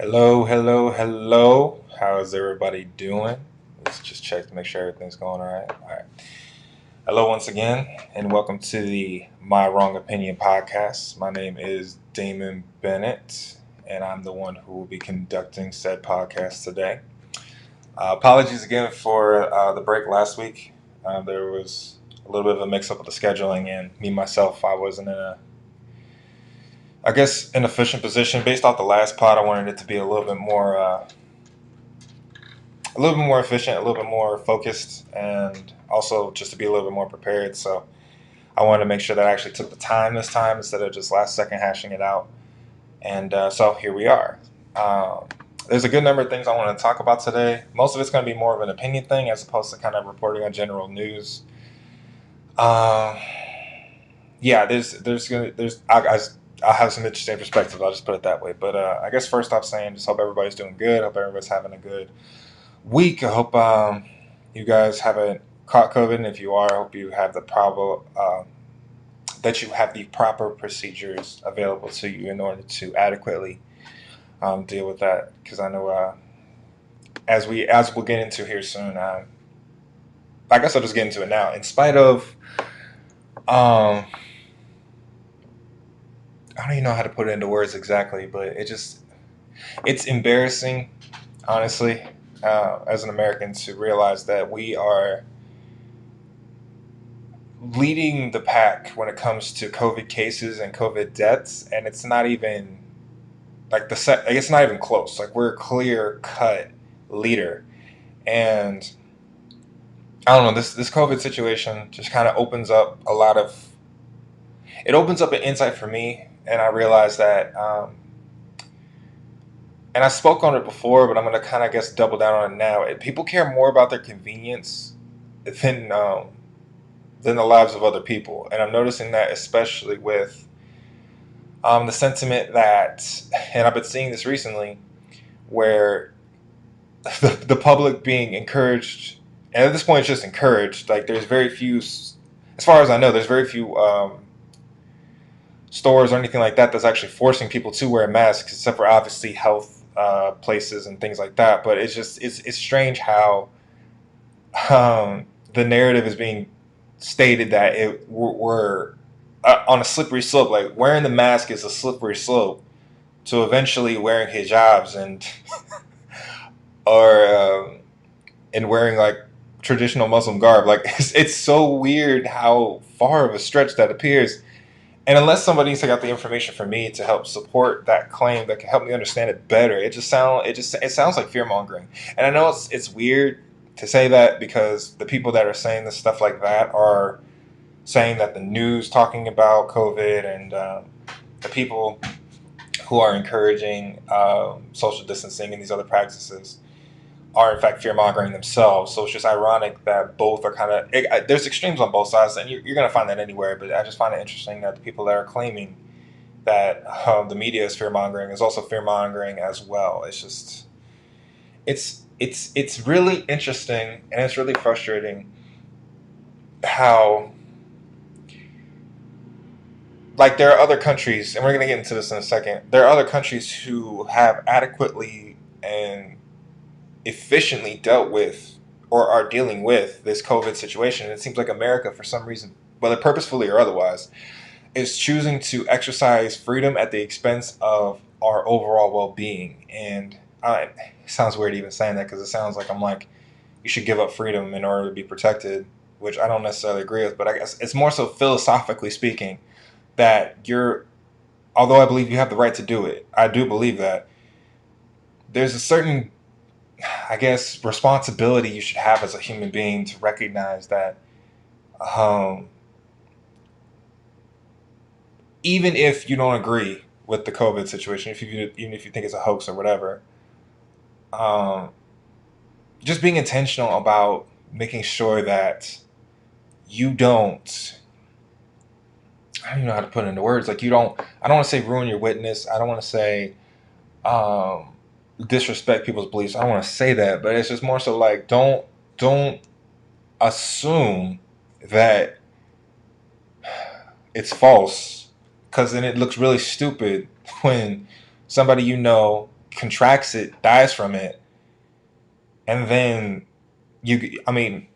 Hello, hello, hello. How is everybody doing? Let's just check to make sure everything's going all right. All right. Hello, once again, and welcome to the My Wrong Opinion podcast. My name is Damon Bennett, and I'm the one who will be conducting said podcast today. Apologies again for the break last week. There was a little bit of a mix up with the scheduling, and me myself, I wasn't in I guess, an efficient position. Based off the last pod, I wanted it to be a little bit more efficient, a little bit more focused, and also just to be a little bit more prepared. So I wanted to make sure that I actually took the time this time instead of just last second hashing it out. And so here we are. Um, there's a good number of things I want to talk about today. Most of it's going to be more of an opinion thing as opposed to kind of reporting on general news. Um, yeah, I'll have some interesting perspectives. I'll just put it that way. But I guess first off, saying just hope everybody's doing good. Hope everybody's having a good week. I hope you guys haven't caught COVID, and if you are, I hope you have the proper procedures available to you in order to adequately deal with that. Because I know as we'll get into here soon, I guess I'll just get into it now. In spite of I don't even know how to put it into words exactly, but it's embarrassing, honestly, as an American to realize that we are leading the pack when it comes to COVID cases and COVID deaths, and it's not even like it's not even close. Like we're a clear cut leader, and I don't know, this COVID situation just kind of opens up an insight for me, and I realized that. And I spoke on it before, but I'm going to kind of, I guess, double down on it now. People care more about their convenience than than the lives of other people, and I'm noticing that especially with the sentiment that, and I've been seeing this recently, where the public being encouraged, and at this point, it's just encouraged. Like there's very few, as far as I know, there's very few stores or anything like that that's actually forcing people to wear masks, except for obviously health places and things like that. But it's strange how the narrative is being stated that we're on a slippery slope. Like wearing the mask is a slippery slope to eventually wearing hijabs or and wearing like traditional Muslim garb. Like it's so weird how far of a stretch that appears. And unless somebody took out the information for me to help support that claim that can help me understand it better, it sounds like fear mongering. And I know it's weird to say that because the people that are saying this stuff like that are saying that the news talking about COVID and the people who are encouraging social distancing and these other practices are in fact fear mongering themselves. So it's just ironic that both are there's extremes on both sides, and you're going to find that anywhere. But I just find it interesting that the people that are claiming that the media is fear mongering is also fear mongering as well. It's really interesting, and it's really frustrating how, like, there are other countries, and we're going to get into this in a second. There are other countries who have adequately and efficiently dealt with or are dealing with this COVID situation. And it seems like America, for some reason, whether purposefully or otherwise, is choosing to exercise freedom at the expense of our overall well-being. And it sounds weird even saying that because it sounds like I'm like, you should give up freedom in order to be protected, which I don't necessarily agree with. But I guess it's more so philosophically speaking that although I believe you have the right to do it, I do believe that there's a certain, I guess, responsibility you should have as a human being to recognize that um, even if you don't agree with the COVID situation, even if you think it's a hoax or whatever, um, just being intentional about making sure that you don't. I don't even know how to put it into words. Like you don't. I don't want to say ruin your witness. I don't want to say um, disrespect people's beliefs. I don't want to say that, but it's just more so like don't assume that it's false, because then it looks really stupid when somebody you know contracts it, dies from it, and then I mean,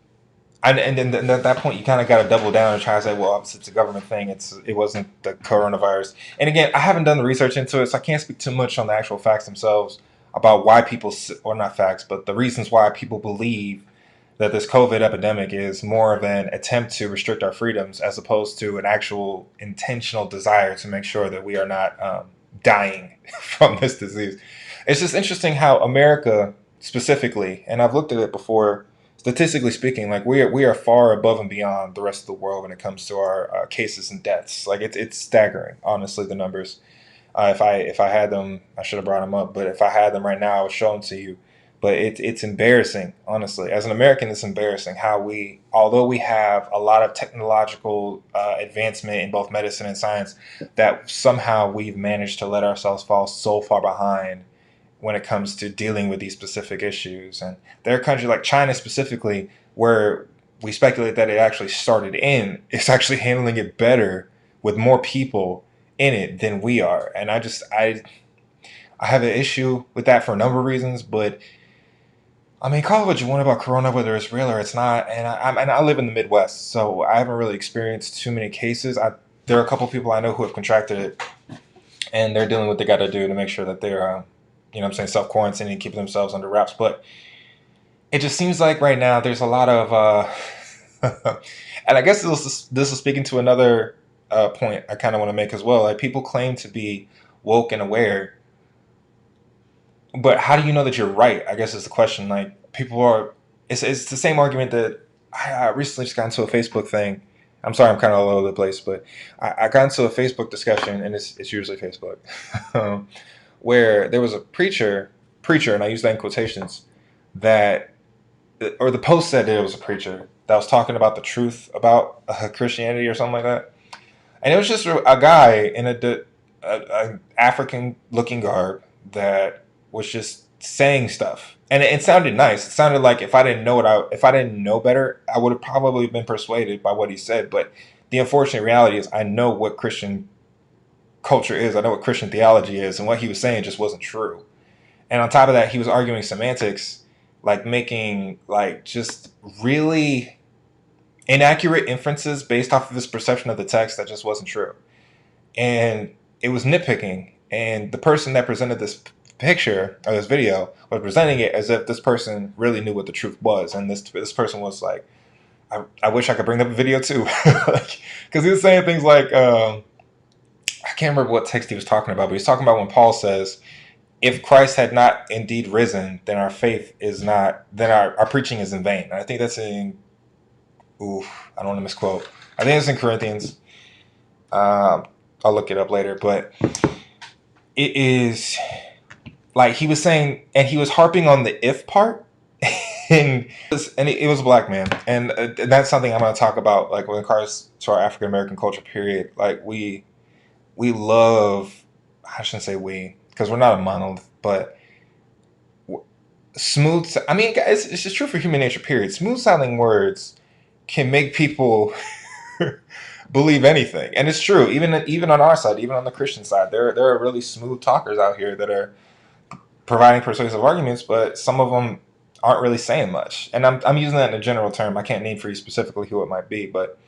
and then at that point, you kind of got to double down and try to say, well, it's a government thing. It wasn't the coronavirus. And again, I haven't done the research into it, so I can't speak too much on the actual facts themselves about why people, or not facts, but the reasons why people believe that this COVID epidemic is more of an attempt to restrict our freedoms as opposed to an actual intentional desire to make sure that we are not dying from this disease. It's just interesting how America specifically, and I've looked at it before, statistically speaking, like we are far above and beyond the rest of the world when it comes to our cases and deaths. Like it's staggering, honestly, the numbers. If I had them, I should have brought them up. But if I had them right now, I would show them to you. But it's embarrassing, honestly. As an American, it's embarrassing how although we have a lot of technological advancement in both medicine and science, that somehow we've managed to let ourselves fall so far behind when it comes to dealing with these specific issues. And there are countries like China specifically where we speculate that it actually started in, it's actually handling it better with more people in it than we are. And I have an issue with that for a number of reasons, but I mean, call it what you want about Corona, whether it's real or it's not. And I live in the Midwest, so I haven't really experienced too many cases. There are a couple of people I know who have contracted it, and they're doing what they got to do to make sure that they're, self quarantining and keeping themselves under wraps. But it just seems like right now there's a lot of, and I guess this is speaking to another point I kind of want to make as well. Like people claim to be woke and aware, but how do you know that you're right? I guess is the question. Like people are, it's the same argument that I recently just got into a Facebook thing. I'm sorry, I'm kind of all over the place, but I got into a Facebook discussion, and it's usually Facebook, where there was a preacher, and I use that in quotations, or the post said that it was a preacher that was talking about the truth about Christianity or something like that, and it was just a guy in a African looking garb that was just saying stuff, and it sounded nice. It sounded like if I didn't know better, I would have probably been persuaded by what he said. But the unfortunate reality is, I know what Christian culture is. I know what Christian theology is, and what he was saying just wasn't true. And on top of that, he was arguing semantics, like making like just really inaccurate inferences based off of his perception of the text that just wasn't true. And it was nitpicking. And the person that presented this picture or this video was presenting it as if this person really knew what the truth was, and this person was like, I wish I could bring up a video too, because he was saying things like, I can't remember what text he was talking about, but he's talking about when Paul says, if Christ had not indeed risen, then our faith is not, then our preaching is in vain. And I think that's in, I don't want to misquote. I think it's in Corinthians. I'll look it up later, but it is like he was saying, and he was harping on the if part, and it was a black man, and that's something I'm going to talk about, like when it comes to our African American culture. Period. Like we love, I shouldn't say we, because we're not a monolith, but smooth. I mean, it's just true for human nature. Period. Smooth sounding words can make people believe anything, and it's true. Even on our side, even on the Christian side, there are really smooth talkers out here that are providing persuasive arguments, but some of them aren't really saying much. And I'm using that in a general term. I can't name for you specifically who it might be, but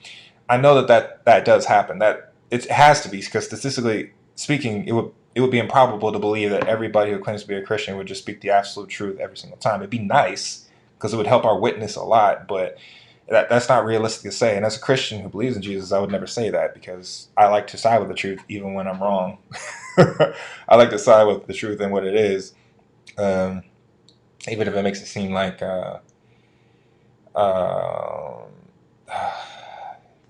I know that does happen. That it has to be, because statistically speaking, it would be improbable to believe that everybody who claims to be a Christian would just speak the absolute truth every single time. It'd be nice because it would help our witness a lot, but that's not realistic to say. And as a Christian who believes in Jesus, I would never say that, because I like to side with the truth even when I'm wrong. I like to side with the truth and what it is, even if it makes it seem like then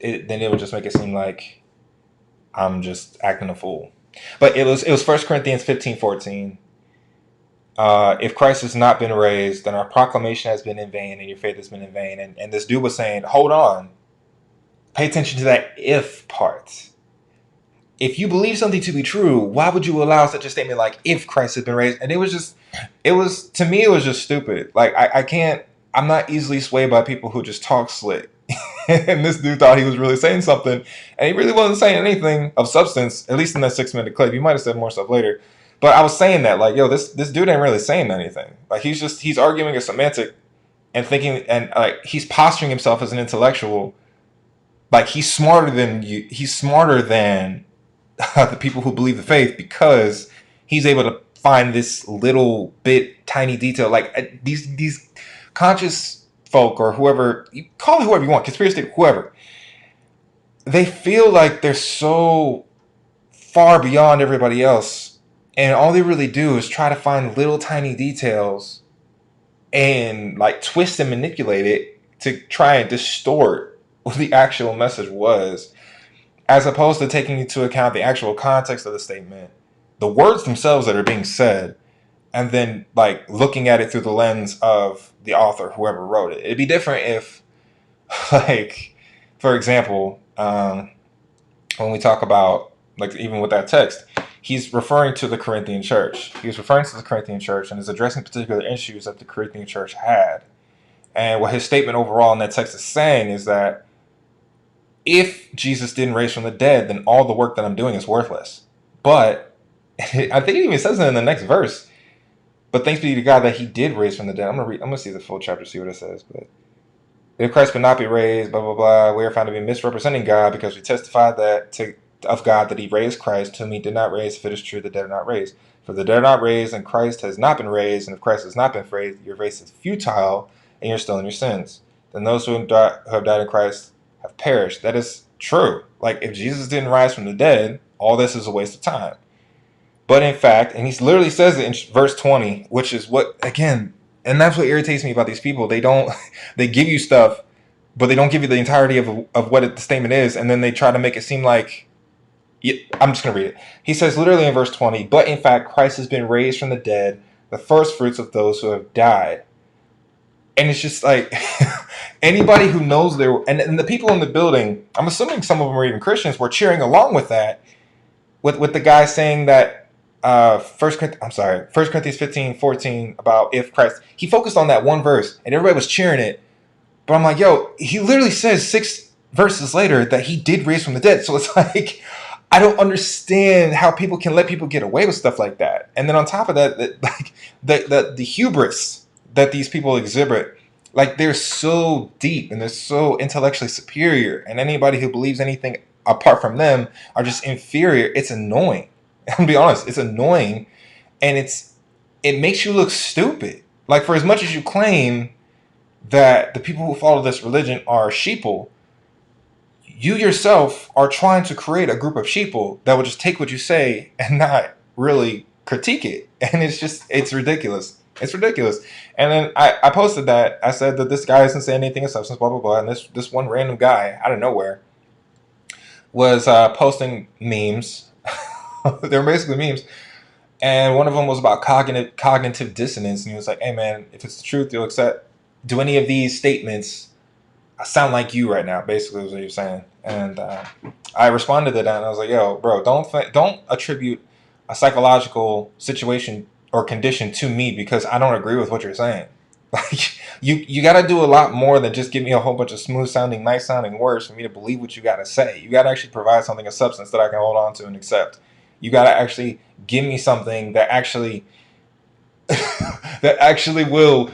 it would just make it seem like I'm just acting a fool. But it was 1 Corinthians 15:14. If Christ has not been raised, then our proclamation has been in vain and your faith has been in vain. And this dude was saying, hold on, pay attention to that if part. If you believe something to be true, why would you allow such a statement like, if Christ has been raised? And to me, it was just stupid. Like, I'm not easily swayed by people who just talk slick. And this dude thought he was really saying something, and he really wasn't saying anything of substance, at least in that 6-minute clip. He might have said more stuff later. But I was saying that, like, yo, this dude ain't really saying anything. Like, he's arguing a semantic and thinking, and like he's posturing himself as an intellectual. Like, he's smarter than you. He's smarter than the people who believe the faith, because he's able to find this little bit tiny detail. Like, these conscious folk, or whoever you call it, whoever you want, conspiracy, whoever, they feel like they're so far beyond everybody else, and all they really do is try to find little tiny details and like twist and manipulate it to try and distort what the actual message was, as opposed to taking into account the actual context of the statement, the words themselves that are being said, and then like looking at it through the lens of the author, whoever wrote it. It'd be different if, like, for example, when we talk about, like, even with that text, he's referring to the Corinthian church. He's referring to the Corinthian church and is addressing particular issues that the Corinthian church had. And what his statement overall in that text is saying is that if Jesus didn't raise from the dead, then all the work that I'm doing is worthless. But I think it even says it in the next verse. But thanks be to God that he did raise from the dead. I'm gonna see the full chapter, see what it says. But if Christ could not be raised, blah blah blah, we are found to be misrepresenting God, because we testify of God that he raised Christ, whom he did not raise, if it is true the dead are not raised. For the dead are not raised, and Christ has not been raised, and if Christ has not been raised, your faith is futile, and you're still in your sins. Then those who have died in Christ have perished. That is true. Like, if Jesus didn't rise from the dead, all this is a waste of time. But in fact, and he literally says it in verse 20, which is what, again, and that's what irritates me about these people. They don't, they give you stuff, but they don't give you the entirety of what the statement is, and then they try to make it seem like, I'm just going to read it. He says literally in verse 20, but in fact, Christ has been raised from the dead, the first fruits of those who have died. And it's just like, anybody who knows and the people in the building, I'm assuming some of them are even Christians, were cheering along with that, with the guy saying that, 1 Corinthians 15:14, about if Christ, he focused on that one verse and everybody was cheering it. But I'm like, yo, he literally says 6 verses later that he did raise from the dead. So it's like, I don't understand how people can let people get away with stuff like that. And then on top of that, like the hubris that these people exhibit, like, they're so deep and they're so intellectually superior, and anybody who believes anything apart from them are just inferior. It's annoying. I'm gonna be honest, it's annoying, and it makes you look stupid. Like, for as much as you claim that the people who follow this religion are sheeple, you yourself are trying to create a group of sheeple that will just take what you say and not really critique it. And it's ridiculous. It's ridiculous. And then I posted that. I said that this guy isn't saying anything of substance, blah, blah, blah. And this one random guy out of nowhere was posting memes. They were basically memes. And one of them was about cognitive dissonance. And he was like, hey, man, if it's the truth, you'll accept. Do any of these statements sound like you right now? Basically, was what he was saying. And I responded to that, and I was like, yo, bro, don't attribute a psychological situation or condition to me because I don't agree with what you're saying. Like, you got to do a lot more than just give me a whole bunch of smooth sounding, nice sounding words for me to believe what you got to say. You got to actually provide something of substance that I can hold on to and accept. You got to actually give me something that actually that actually will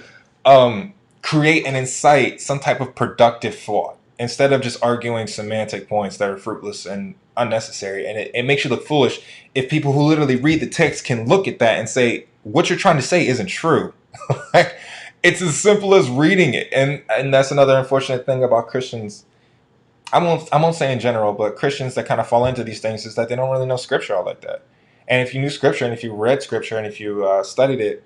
create and incite some type of productive thought, instead of just arguing semantic points that are fruitless and unnecessary. And it makes you look foolish if people who literally read the text can look at that and say, what you're trying to say isn't true. Like, it's as simple as reading it. And that's another unfortunate thing about Christians. I won't say in general, but Christians that kind of fall into these things is that they don't really know scripture all like that. And if you knew scripture, and if you read scripture, and if you studied it,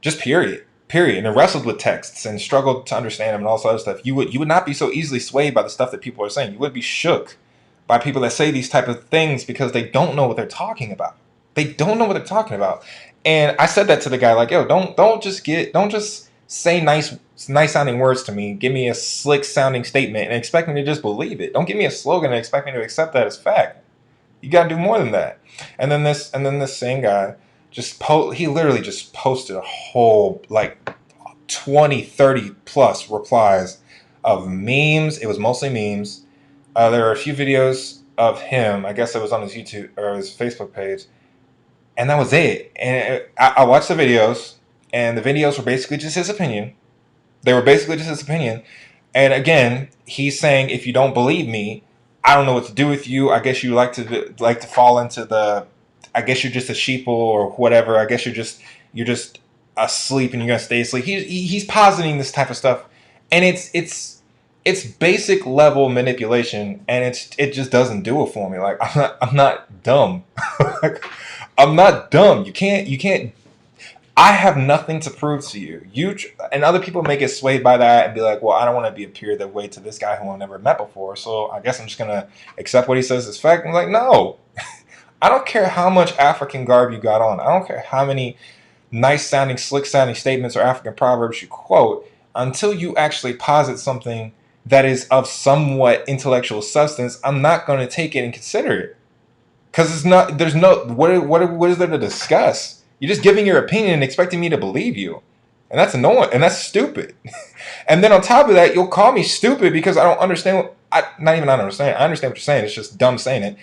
just period, and wrestled with texts and struggled to understand them and all this other stuff, you would not be so easily swayed by the stuff that people are saying. You would be shook by people that say these type of things because they don't know what they're talking about. They don't know what they're talking about. And I said that to the guy, like, yo, don't just say nice sounding words to me. Give me a slick sounding statement and expect me to just believe it. Don't give me a slogan and expect me to accept that as fact. You got to do more than that. And then this same guy he literally just posted a whole like 20, 30 plus replies of memes. It was mostly memes. There were a few videos of him. I guess it was on his YouTube or his Facebook page, and that was it. And I watched the videos, and the videos were basically just his opinion. They were basically just his opinion. And again, he's saying, if you don't believe me, I don't know what to do with you. I guess you like to fall into the, I guess you're just a sheeple or whatever. I guess you're just asleep and you're gonna stay asleep. He's positing this type of stuff, and it's basic level manipulation, and it just doesn't do it for me. Like, I'm not dumb. Like, I'm not dumb. You can't. I have nothing to prove to you. And other people may get swayed by that and be like, well, I don't want to be a peer that way to this guy who I've never met before. So I guess I'm just gonna accept what he says as fact. I'm like, no. I don't care how much African garb you got on. I don't care how many nice sounding, slick sounding statements or African proverbs you quote, until you actually posit something that is of somewhat intellectual substance. I'm not going to take it and consider it, because it's not. There's no what is there to discuss? You're just giving your opinion and expecting me to believe you, and that's annoying and that's stupid. And then on top of that, you'll call me stupid because I don't understand. Not even I don't understand. I understand what you're saying. It's just dumb saying it.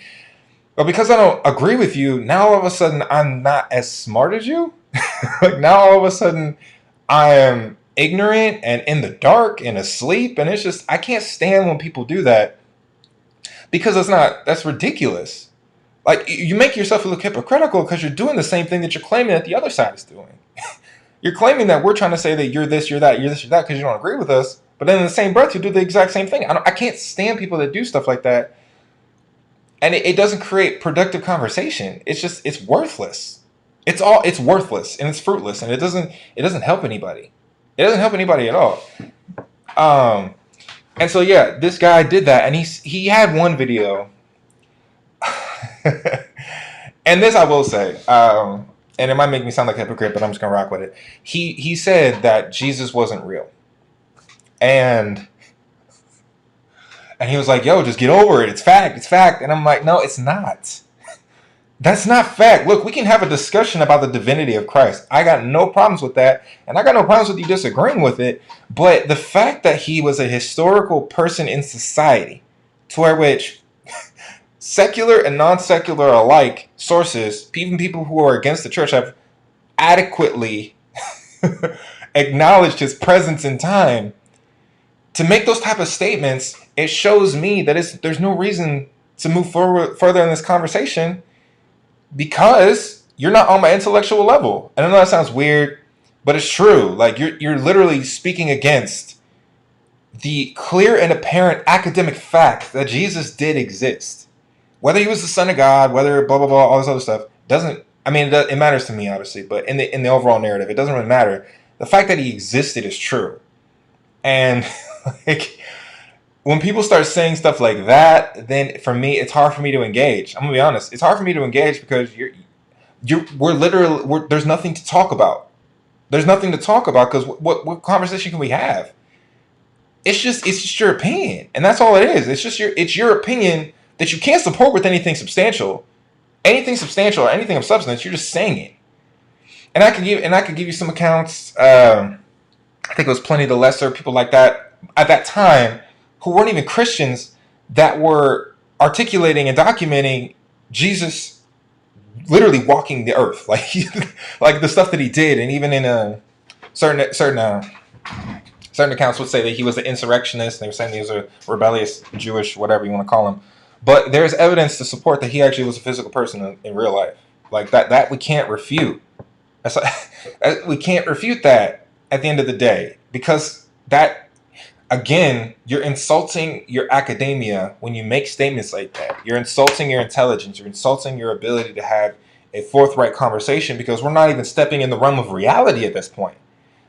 But because I don't agree with you, now all of a sudden I'm not as smart as you. Like, now all of a sudden I am ignorant and in the dark and asleep, and it's just, I can't stand when people do that, because that's ridiculous. Like, you make yourself look hypocritical because you're doing the same thing that you're claiming that the other side is doing. You're claiming that we're trying to say that you're this, you're that, you're this, you're that because you don't agree with us, but then in the same breath you do the exact same thing. I can't stand people that do stuff like that, and it doesn't create productive conversation. It's worthless. It's worthless and it's fruitless, and it doesn't help anybody. It doesn't help anybody at all. Um, and so yeah, this guy did that, and he had one video, and this I will say, and it might make me sound like a hypocrite, but I'm just gonna rock with it. He said that Jesus wasn't real, and he was like, "Yo, just get over it. It's fact. It's fact." And I'm like, "No, it's not. That's not fact. Look, we can have a discussion about the divinity of Christ. I got no problems with that, and I got no problems with you disagreeing with it. But the fact that he was a historical person in society, to where which secular and non-secular alike sources, even people who are against the church, have adequately acknowledged his presence in time, to make those type of statements, it shows me that there's no reason to move forward further in this conversation, because you're not on my intellectual level. And I know that sounds weird, but it's true. Like, you're literally speaking against the clear and apparent academic fact that Jesus did exist. Whether he was the Son of God, whether blah blah blah, all this other stuff doesn't. I mean, it matters to me, obviously, but in the overall narrative, it doesn't really matter. The fact that he existed is true, and like, when people start saying stuff like that, then for me, it's hard for me to engage. I'm gonna be honest. It's hard for me to engage because there's nothing to talk about. There's nothing to talk about, because what conversation can we have? It's just your opinion, and that's all it is. It's your opinion that you can't support with anything substantial, or anything of substance. You're just saying it, and I could give you some accounts. I think it was Plenty the Lesser, people like that at that time, who weren't even Christians, that were articulating and documenting Jesus literally walking the earth, like like the stuff that he did, and even in certain accounts would say that he was an insurrectionist. They were saying he was a rebellious Jewish, whatever you want to call him. But there's evidence to support that he actually was a physical person in real life, like that we can't refute. That's like, we can't refute that at the end of the day, because that, again, you're insulting your academia when you make statements like that. You're insulting your intelligence. You're insulting your ability to have a forthright conversation, because we're not even stepping in the realm of reality at this point.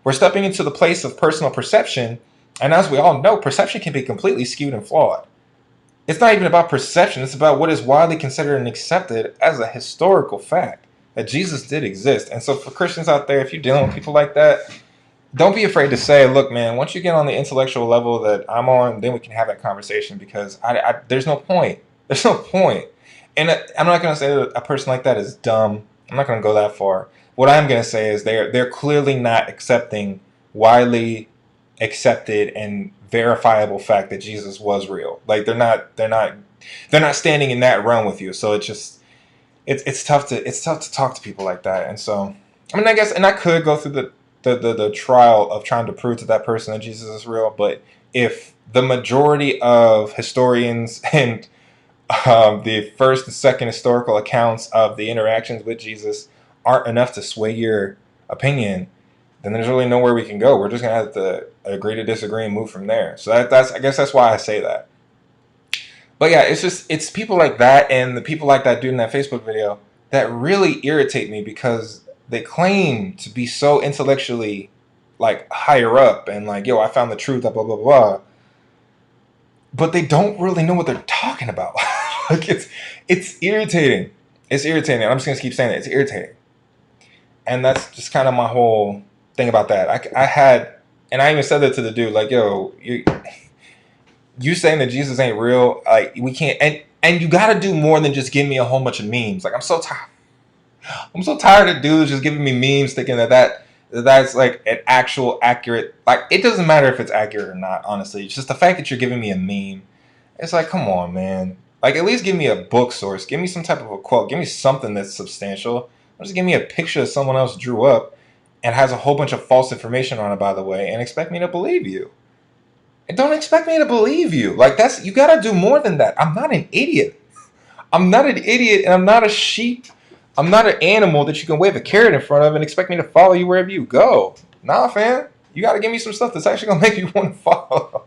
We're stepping into the place of personal perception, and as we all know, perception can be completely skewed and flawed. It's not even about perception. It's about what is widely considered and accepted as a historical fact, that Jesus did exist. And so for Christians out there, if you're dealing with people like that, don't be afraid to say, look, man, once you get on the intellectual level that I'm on, then we can have that conversation, because there's no point. There's no point. And I'm not going to say that a person like that is dumb. I'm not going to go that far. What I'm going to say is they're clearly not accepting widely accepted and verifiable fact that Jesus was real. Like, they're not standing in that realm with you. So it's just, it's tough to talk to people like that. And so, I mean, I guess, and I could go through the trial of trying to prove to that person that Jesus is real, but if the majority of historians and the first and second historical accounts of the interactions with Jesus aren't enough to sway your opinion, then there's really nowhere we can go. We're just gonna have to agree to disagree and move from there. So that's I guess that's why I say that. But yeah, it's people like that and the people like that dude in that Facebook video that really irritate me because they claim to be so intellectually like higher up and like, yo, I found the truth, blah blah blah blah, but they don't really know what they're talking about. Like it's irritating. It's irritating. I'm just gonna keep saying it. It's irritating, and that's just kind of my whole thing about that. I had, and I even said that to the dude, like, yo, you saying that Jesus ain't real, like we can't, and you got to do more than just give me a whole bunch of memes. Like I'm so tired of dudes just giving me memes thinking that's like an actual accurate. Like it doesn't matter if it's accurate or not. Honestly, it's just the fact that you're giving me a meme. It's like, come on, man. Like at least give me a book source. Give me some type of a quote. Give me something that's substantial. Don't just give me a picture that someone else drew up and has a whole bunch of false information on it, by the way, and expect me to believe you. And don't expect me to believe you. Like that's you gotta do more than that. I'm not an idiot. I'm not an idiot and I'm not a sheep. I'm not an animal that you can wave a carrot in front of and expect me to follow you wherever you go. Nah, fam. You gotta give me some stuff that's actually gonna make me want to follow.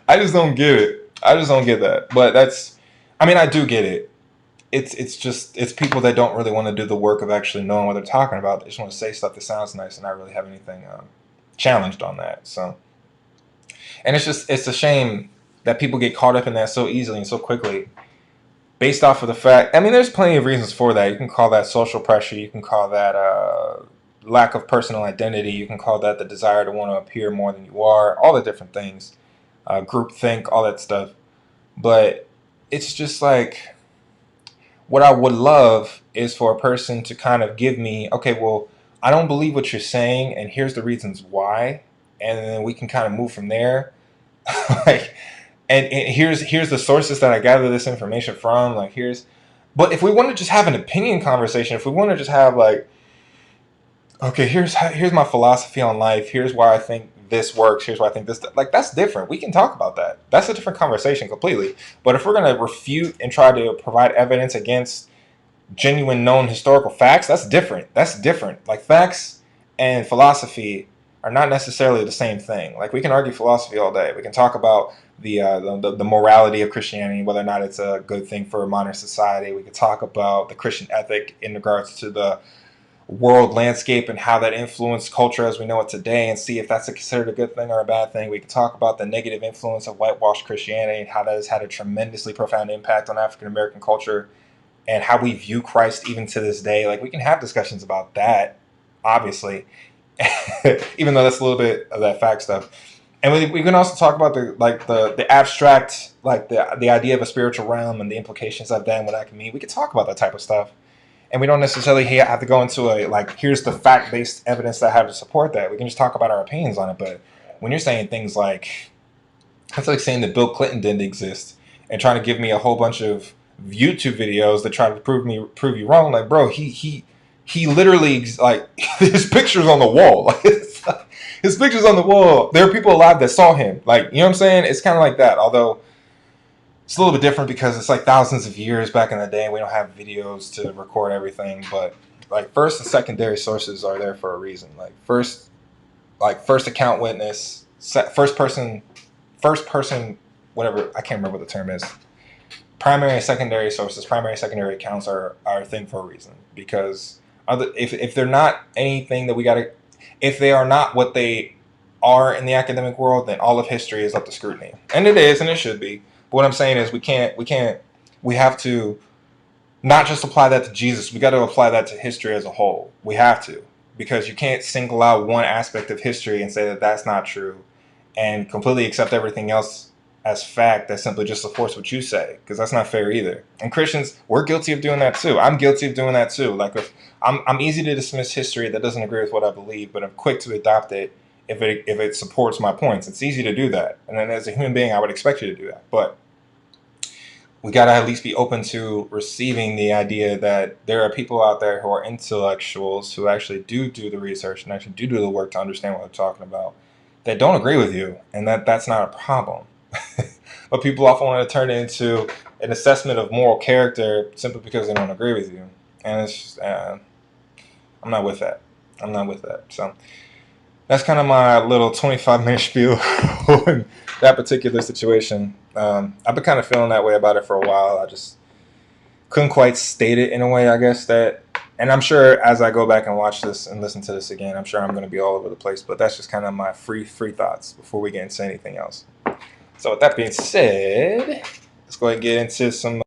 I just don't get it. I just don't get that. But that's I mean I do get it. It's just it's people that don't really want to do the work of actually knowing what they're talking about. They just want to say stuff that sounds nice and not really have anything challenged on that. So and it's a shame that people get caught up in that so easily and so quickly based off of the fact, I mean, there's plenty of reasons for that. You can call that social pressure. You can call that lack of personal identity. You can call that the desire to want to appear more than you are. All the different things, group think, all that stuff. But it's just like what I would love is for a person to kind of give me, okay, well, I don't believe what you're saying, and here's the reasons why, and then we can kind of move from there. Like and here's the sources that I gather this information from. Like here's, but if we want to just have an opinion conversation, if we want to just have like, okay, here's my philosophy on life. Here's why I think this works. Here's why I think this. Like that's different. We can talk about that. That's a different conversation completely. But if we're gonna refute and try to provide evidence against genuine known historical facts, that's different. That's different. Like facts and philosophy are not necessarily the same thing. Like we can argue philosophy all day. We can talk about the morality of Christianity, whether or not it's a good thing for modern society. We could talk about the Christian ethic in regards to the world landscape and how that influenced culture as we know it today, and see if that's considered a good thing or a bad thing. We could talk about the negative influence of whitewashed Christianity and how that has had a tremendously profound impact on African American culture and how we view Christ even to this day. Like we can have discussions about that, obviously, even though that's a little bit of that fact stuff. And we can also talk about the abstract, like the idea of a spiritual realm and the implications of that and what that can mean. We could talk about that type of stuff, and we don't necessarily have to go into a like here's the fact based evidence that I have to support that. We can just talk about our opinions on it. But when you're saying things like that's like saying that Bill Clinton didn't exist and trying to give me a whole bunch of YouTube videos that try to prove you wrong. Like, bro, he literally like his pictures on the wall. Like his pictures on the wall. There are people alive that saw him. Like, you know what I'm saying? It's kind of like that. Although it's a little bit different because it's like thousands of years back in the day. We don't have videos to record everything, but like first and secondary sources are there for a reason. Like first account witness, first person, whatever. I can't remember what the term is. Primary and secondary sources, primary secondary accounts are a thing for a reason, because if they're not anything that we gotta, if they are not what they are in the academic world, then all of history is up to scrutiny, and it is, and it should be. But what I'm saying is we have to not just apply that to Jesus. We got to apply that to history as a whole. We have to, because you can't single out one aspect of history and say that that's not true, and completely accept everything else as fact that simply just supports what you say, because that's not fair either. And Christians, we're guilty of doing that too. I'm guilty of doing that too. Like if I'm easy to dismiss history that doesn't agree with what I believe, but I'm quick to adopt it if it supports my points. It's easy to do that, and then as a human being, I would expect you to do that. But we got to at least be open to receiving the idea that there are people out there who are intellectuals who actually do the research and actually do the work to understand what they're talking about, that don't agree with you, and that's not a problem. But people often want to turn it into an assessment of moral character simply because they don't agree with you, and it's just, I'm not with that. I'm not with that. So that's kind of my little 25-minute spiel on that particular situation. I've been kind of feeling that way about it for a while. I just couldn't quite state it in a way, I guess, that, and I'm sure as I go back and watch this and listen to this again, I'm sure I'm going to be all over the place, but that's just kind of my free thoughts before we get into anything else. So with that being said, let's go ahead and get into some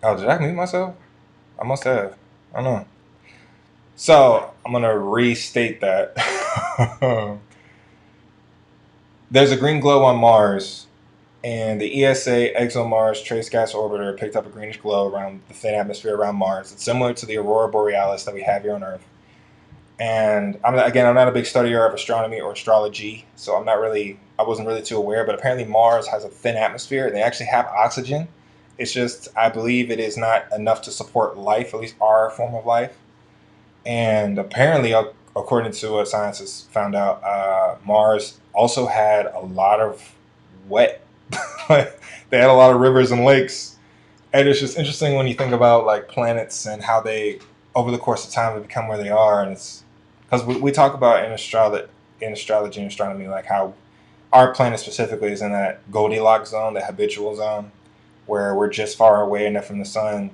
Oh, did I mute myself? I must have. I don't know. So I'm gonna restate that. There's a green glow on Mars, and the ESA ExoMars Trace Gas Orbiter picked up a greenish glow around the thin atmosphere around Mars. It's similar to the aurora borealis that we have here on Earth. And I'm not a big studier of astronomy or astrology, so I wasn't really too aware. But apparently, Mars has a thin atmosphere, and they actually have oxygen. It's just, I believe it is not enough to support life, at least our form of life. And apparently, according to what scientists found out, Mars also had a lot of wet. They had a lot of rivers and lakes, and it's just interesting when you think about like planets and how they, over the course of time, they become where they are. And it's because we talk about in astrology and astronomy, like how our planet specifically is in that Goldilocks zone, the habitual zone, where we're just far away enough from the sun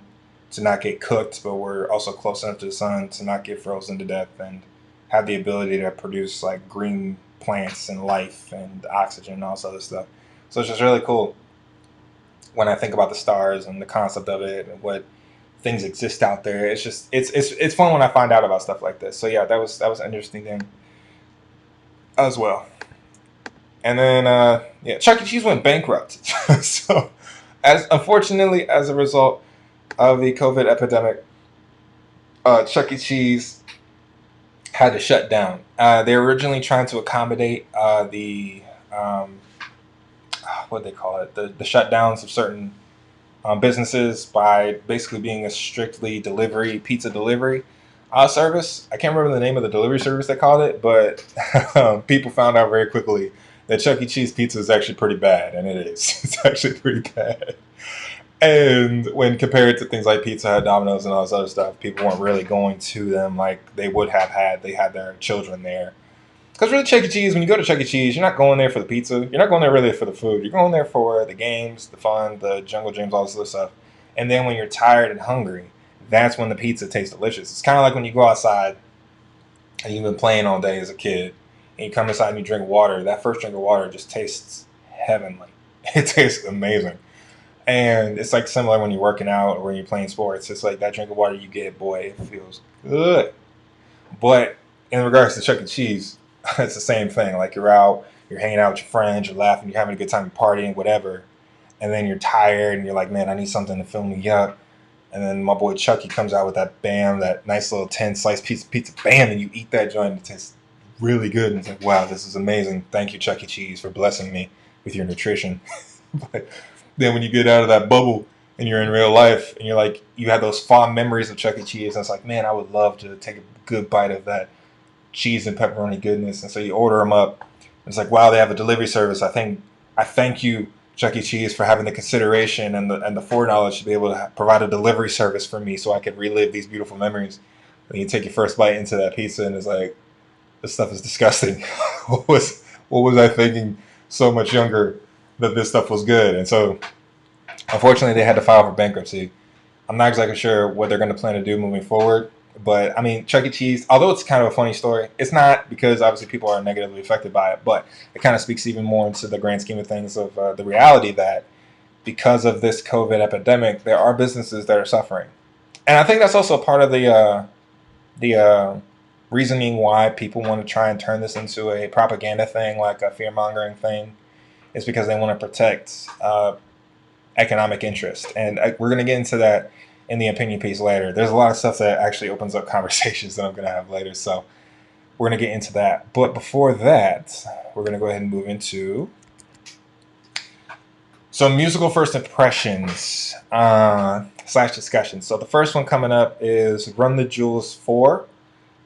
to not get cooked, but we're also close enough to the sun to not get frozen to death and have the ability to produce like green plants and life and oxygen and all this other stuff. So it's just really cool when I think about the stars and the concept of it and what things exist out there. It's just it's fun when I find out about stuff like this. So yeah, that was an interesting thing as well. And then yeah, Chuck E. Cheese went bankrupt. So as unfortunately as a result of the COVID epidemic, Chuck E. Cheese had to shut down. They were originally trying to accommodate the what they call it, the shutdowns of certain businesses by basically being a strictly pizza delivery service. I can't remember the name of the delivery service they called it, but people found out very quickly that Chuck E. Cheese pizza is actually pretty bad, and it is. It's actually pretty bad. And when compared to things like Pizza Hut, Domino's, and all this other stuff, people weren't really going to them like they would have had they had their children there. Because really, Chuck E. Cheese, when you go to Chuck E. Cheese, you're not going there for the pizza. You're not going there really for the food. You're going there for the games, the fun, the jungle gyms, all this other stuff. And then when you're tired and hungry, that's when the pizza tastes delicious. It's kind of like when you go outside and you've been playing all day as a kid, and you come inside and you drink water. That first drink of water just tastes heavenly. It tastes amazing. And it's like similar when you're working out or when you're playing sports. It's like that drink of water you get, boy, it feels good. But in regards to Chuck E. Cheese, it's the same thing. Like you're out, you're hanging out with your friends, you're laughing, you're having a good time, you're partying, whatever. And then you're tired and you're like, man, I need something to fill me up. And then my boy Chucky comes out with that bam, that nice little 10 slice piece of pizza, bam, and you eat that joint. And it tastes really good. And it's like, wow, this is amazing. Thank you, Chuck E. Cheese, for blessing me with your nutrition. But then when you get out of that bubble and you're in real life and you're like, you have those fond memories of Chuck E. Cheese, and it's like, man, I would love to take a good bite of that cheese and pepperoni goodness. And so you order them up. It's like, wow, they have a delivery service. I thank you, Chuck E. Cheese, for having the consideration and the foreknowledge to be able to provide a delivery service for me so I could relive these beautiful memories. And you take your first bite into that pizza and it's like, this stuff is disgusting. what was I thinking so much younger that this stuff was good? And so unfortunately they had to file for bankruptcy. I'm not exactly sure what they're going to plan to do moving forward. But I mean, Chuck E. Cheese, although it's kind of a funny story, it's not because obviously people are negatively affected by it, but it kind of speaks even more into the grand scheme of things of the reality that because of this COVID epidemic, there are businesses that are suffering. And I think that's also part of the reasoning why people want to try and turn this into a propaganda thing, like a fear mongering thing, is because they want to protect economic interest. And we're going to get into that in the opinion piece later. There's a lot of stuff that actually opens up conversations that I'm going to have later. So we're going to get into that. But before that, we're going to go ahead and move into some musical first impressions slash discussions. So the first one coming up is Run the Jewels 4.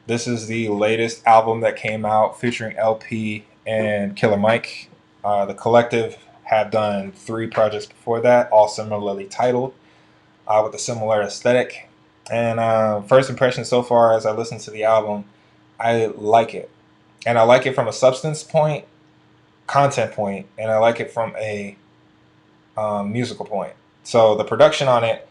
This is the latest album that came out featuring LP and Killer Mike. The collective have done 3 projects before that, all similarly titled, with a similar aesthetic. And first impression so far as I listen to the album, I like it. And I like it from a substance point, content point, and I like it from a musical point. So the production on it,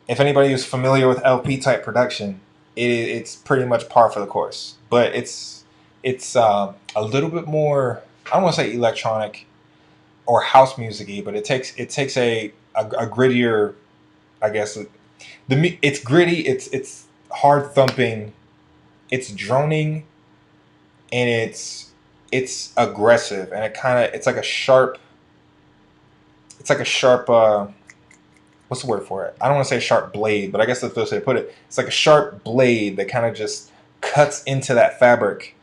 if anybody is familiar with LP type production, it's pretty much par for the course. But it's a little bit more, I don't want to say electronic or house music-y, but it takes a grittier I guess it's gritty, it's hard thumping, it's droning, and it's aggressive, and it's like a sharp, what's the word for it? I don't want to say sharp blade, but I guess that's the best way to put it. It's like a sharp blade that kind of just cuts into that fabric,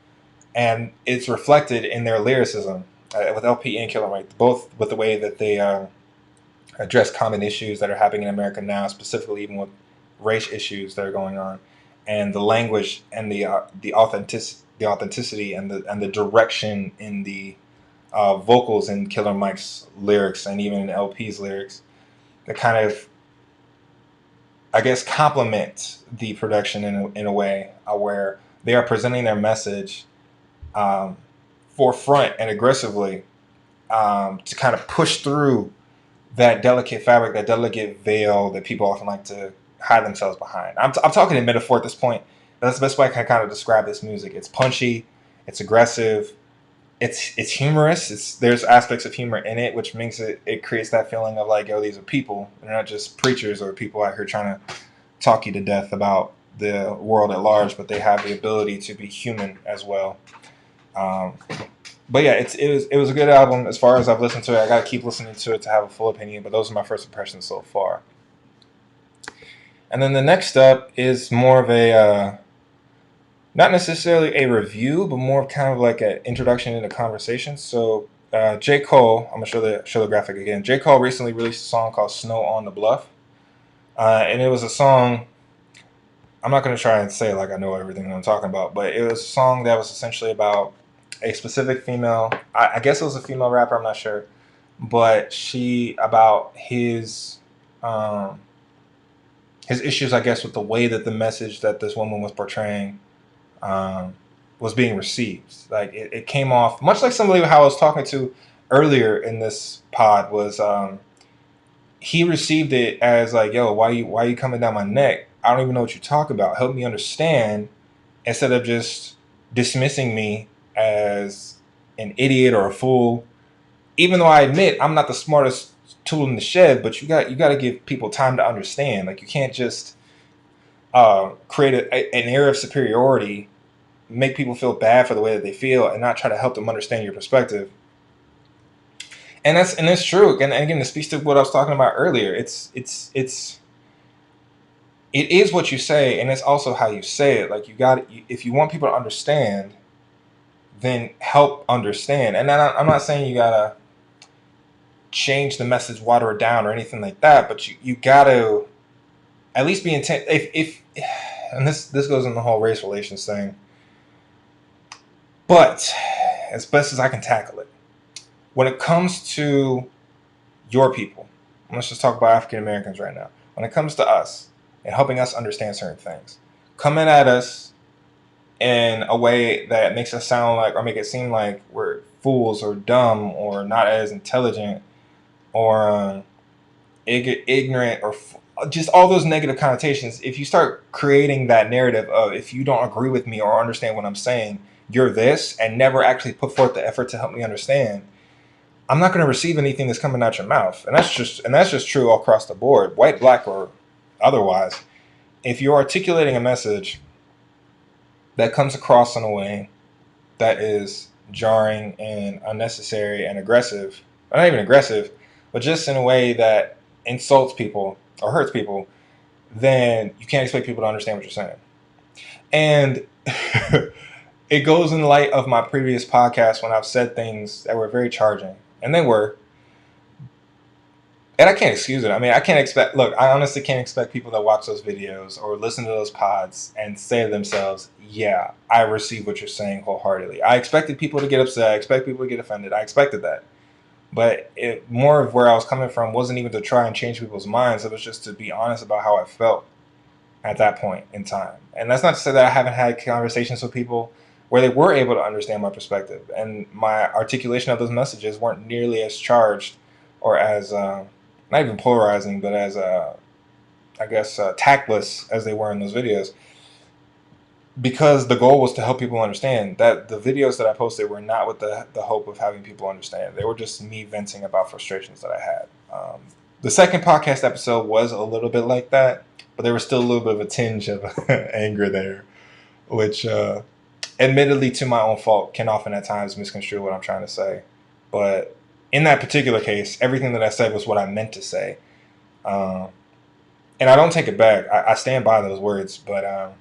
and it's reflected in their lyricism with LP and Killer Mike, both with the way that they address common issues that are happening in America now, specifically even with race issues that are going on, and the language and the authenticity and the direction in the vocals in Killer Mike's lyrics and even in LP's lyrics that kind of, I guess, complement the production in a way where they are presenting their message um, forefront and aggressively to kind of push through that delicate fabric, that delicate veil that people often like to hide themselves behind. I'm talking in metaphor at this point. That's the best way I can kind of describe this music. It's punchy, it's aggressive, it's humorous. There's aspects of humor in it, which makes it creates that feeling of like, yo, these are people. They're not just preachers or people out here trying to talk you to death about the world at large, but they have the ability to be human as well. Um, but yeah, it was a good album as far as I've listened to it. I gotta keep listening to it to have a full opinion, but those are my first impressions so far. And then the next up is more of a not necessarily a review, but more of kind of like an introduction into conversation. So J. Cole, I'm gonna show the graphic again. J. Cole recently released a song called "Snow on the Bluff," and it was a song. I'm not gonna try and say like I know everything that I'm talking about, but it was a song that was essentially about a specific female. I guess it was a female rapper. I'm not sure, but she about his issues, I guess, with the way that the message that this woman was portraying um, was being received. Like it came off much like somebody how I was talking to earlier in this pod was he received it as like, yo, why you coming down my neck? I don't even know what you talk about. Help me understand, instead of just dismissing me as an idiot or a fool. Even though I admit I'm not the smartest tool in the shed, but you got to give people time to understand. Like you can't just create an air of superiority, make people feel bad for the way that they feel, and not try to help them understand your perspective. And that's true. And again, it speaks to what I was talking about earlier. It is what you say, and it's also how you say it. Like if you want people to understand, then help understand. And then I'm not saying you gotta change the message, water it down, or anything like that. But you gotta at least be intent. If and this goes in the whole race relations thing. But as best as I can tackle it, when it comes to your people, let's just talk about African Americans right now. When it comes to us and helping us understand certain things, coming at us in a way that makes us sound like, or make it seem like we're fools or dumb or not as intelligent or ignorant or just all those negative connotations. If you start creating that narrative of, if you don't agree with me or understand what I'm saying, you're this, and never actually put forth the effort to help me understand, I'm not going to receive anything that's coming out your mouth. And that's just true all across the board, white, black, or otherwise. If you're articulating a message that comes across in a way that is jarring and unnecessary and aggressive, not even aggressive, but just in a way that insults people or hurts people, then you can't expect people to understand what you're saying. And it goes in light of my previous podcast when I've said things that were very charging, and they were. And I can't excuse it. I mean, I honestly can't expect people that watch those videos or listen to those pods and say to themselves, yeah, I receive what you're saying wholeheartedly. I expected people to get upset. I expect people to get offended. I expected that. But more of where I was coming from wasn't even to try and change people's minds. It was just to be honest about how I felt at that point in time. And that's not to say that I haven't had conversations with people where they were able to understand my perspective. And my articulation of those messages weren't nearly as charged or as, not even polarizing, but as, I guess, tactless as they were in those videos. Because the goal was to help people understand. That the videos that I posted were not with the hope of having people understand. They were just me venting about frustrations that I had. The second podcast episode was a little bit like that, but there was still a little bit of a tinge of anger there, which, admittedly, to my own fault, can often at times misconstrue what I'm trying to say. But in that particular case, everything that I said was what I meant to say. Um, and I don't take it back. I stand by those words, but I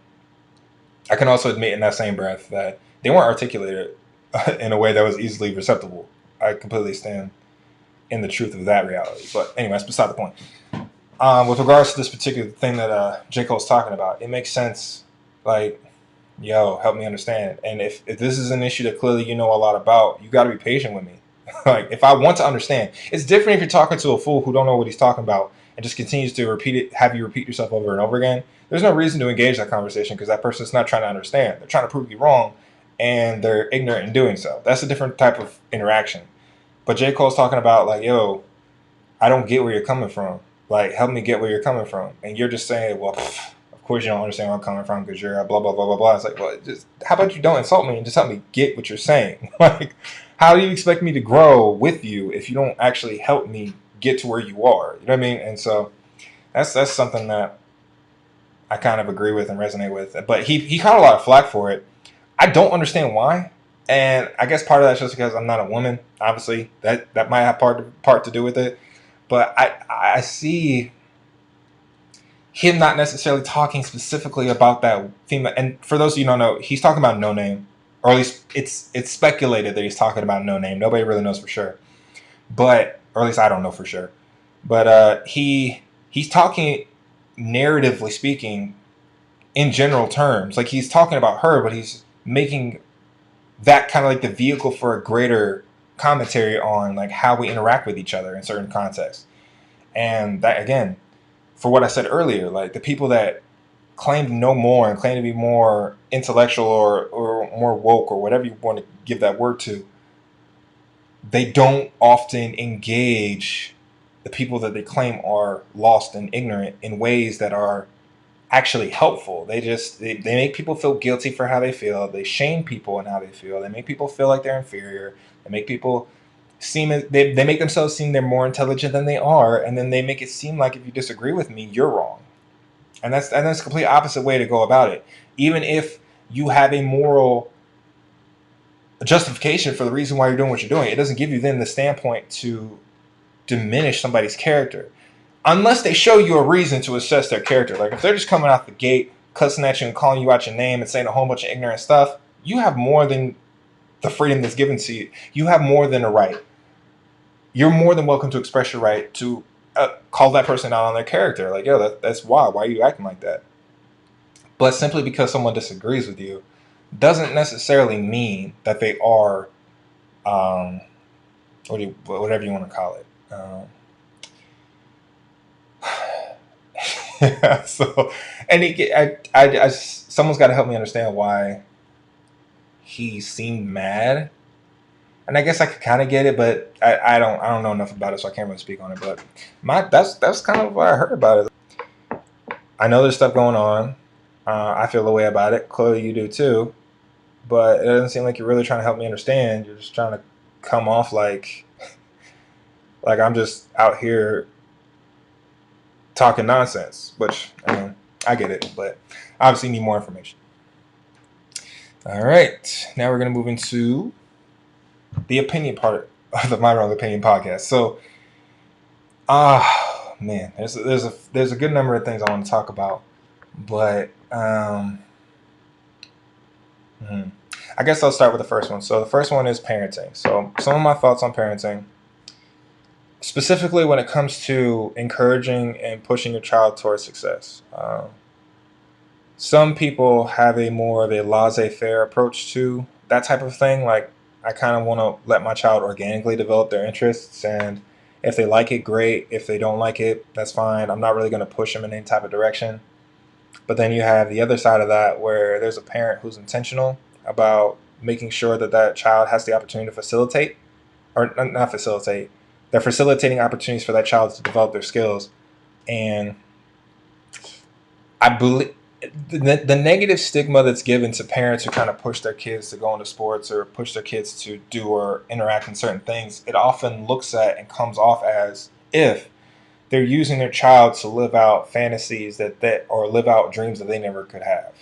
can also admit in that same breath that they weren't articulated in a way that was easily perceptible. I completely stand in the truth of that reality. But anyway, that's beside the point. With regards to this particular thing that J. Cole's talking about, it makes sense. Like, yo, help me understand. And if this is an issue that clearly you know a lot about, you got to be patient with me. Like, if I want to understand, it's different if you're talking to a fool who don't know what he's talking about and just continues to repeat it, have you repeat yourself over and over again. There's no reason to engage that conversation because that person's not trying to understand. They're trying to prove you wrong, and they're ignorant in doing so. That's a different type of interaction. But J. Cole's talking about, like, yo, I don't get where you're coming from. Like, help me get where you're coming from. And you're just saying, well, of course you don't understand where I'm coming from because you're a blah, blah, blah, blah, blah. It's like, well, just how about you don't insult me and just help me get what you're saying? Like, how do you expect me to grow with you if you don't actually help me get to where you are? You know what I mean? And so that's something that I kind of agree with and resonate with. But he caught a lot of flack for it. I don't understand why. And I guess part of that's just because I'm not a woman. Obviously, that might have part to do with it. But I see him not necessarily talking specifically about that female. And for those of you who don't know, he's talking about No Name, or at least it's speculated that he's talking about No Name. Nobody really knows for sure, but or at least I don't know for sure. But he's talking narratively speaking in general terms. Like, he's talking about her, but he's making that kind of like the vehicle for a greater commentary on like how we interact with each other in certain contexts. And that, again, for what I said earlier, like the people that claim to know more and claim to be more intellectual or more woke or whatever you want to give that word to, they don't often engage the people that they claim are lost and ignorant in ways that are actually helpful. They make people feel guilty for how they feel. They shame people in how they feel. They make people feel like they're inferior. They make people they make themselves seem they're more intelligent than they are, and then they make it seem like if you disagree with me, you're wrong. And that's a complete opposite way to go about it. Even if you have a moral justification for the reason why you're doing what you're doing, it doesn't give you then the standpoint to diminish somebody's character. Unless they show you a reason to assess their character. Like, if they're just coming out the gate, cussing at you and calling you out your name and saying a whole bunch of ignorant stuff, you have more than the freedom that's given to you. You have more than a right. You're more than welcome to express your right to call that person out on their character. Like, yo, that's why. Why are you acting like that? But simply because someone disagrees with you doesn't necessarily mean that they are, whatever you want to call it. Yeah, so, and someone's got to help me understand why he seemed mad. And I guess I could kind of get it, but I don't know enough about it, so I can't really speak on it. But that's kind of what I heard about it. I know there's stuff going on. I feel the way about it. Clearly, you do too. But it doesn't seem like you're really trying to help me understand. You're just trying to come off like I'm just out here talking nonsense. Which, I mean, I get it, but obviously need more information. All right, now we're gonna move into the opinion part of the My Wrong Opinion podcast. So, man, there's a good number of things I want to talk about, but I guess I'll start with the first one. So the first one is parenting. So some of my thoughts on parenting, specifically when it comes to encouraging and pushing your child towards success. Some people have a more of a laissez-faire approach to that type of thing. Like, I kind of want to let my child organically develop their interests, and if they like it, great. If they don't like it, that's fine. I'm not really going to push them in any type of direction. But then you have the other side of that where there's a parent who's intentional about making sure that that child has the opportunity to facilitate, or not facilitate, they're facilitating opportunities for that child to develop their skills. And I believe the negative stigma that's given to parents who kind of push their kids to go into sports or push their kids to do or interact in certain things, it often looks at and comes off as if they're using their child to live out fantasies that or live out dreams that they never could have,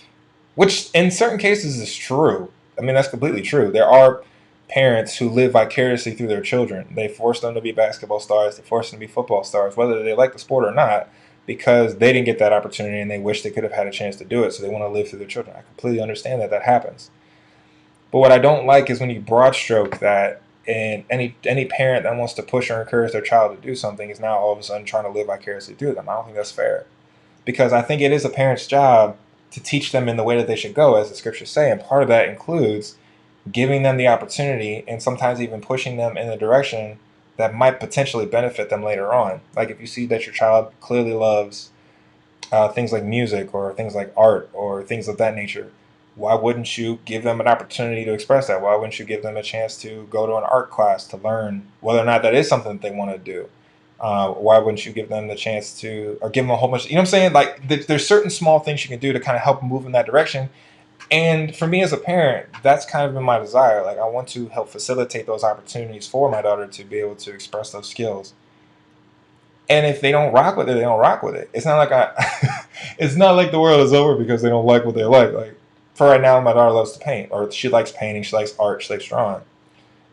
which in certain cases is true. I mean, that's completely true. There are parents who live vicariously through their children. They force them to be basketball stars, they force them to be football stars, whether they like the sport or not, because they didn't get that opportunity and they wish they could have had a chance to do it, so they want to live through their children. I completely understand that happens. But what I don't like is when you broad stroke that, and any parent that wants to push or encourage their child to do something is now all of a sudden trying to live vicariously through them. I don't think that's fair, because I think it is a parent's job to teach them in the way that they should go, as the scriptures say, and part of that includes giving them the opportunity and sometimes even pushing them in a direction that might potentially benefit them later on. Like if you see that your child clearly loves things like music or things like art or things of that nature, why wouldn't you give them an opportunity to express that? Why wouldn't you give them a chance to go to an art class to learn whether or not that is something that they want to do? Why wouldn't you give them the chance to, or give them a whole bunch, you know what I'm saying? Like there's certain small things you can do to kind of help move in that direction. And for me as a parent, that's kind of been my desire. Like I want to help facilitate those opportunities for my daughter to be able to express those skills. And if they don't rock with it, they don't rock with it. It's not like it's not like the world is over because they don't like what they like. Like for right now, my daughter loves to paint, or she likes painting, she likes art, she likes drawing.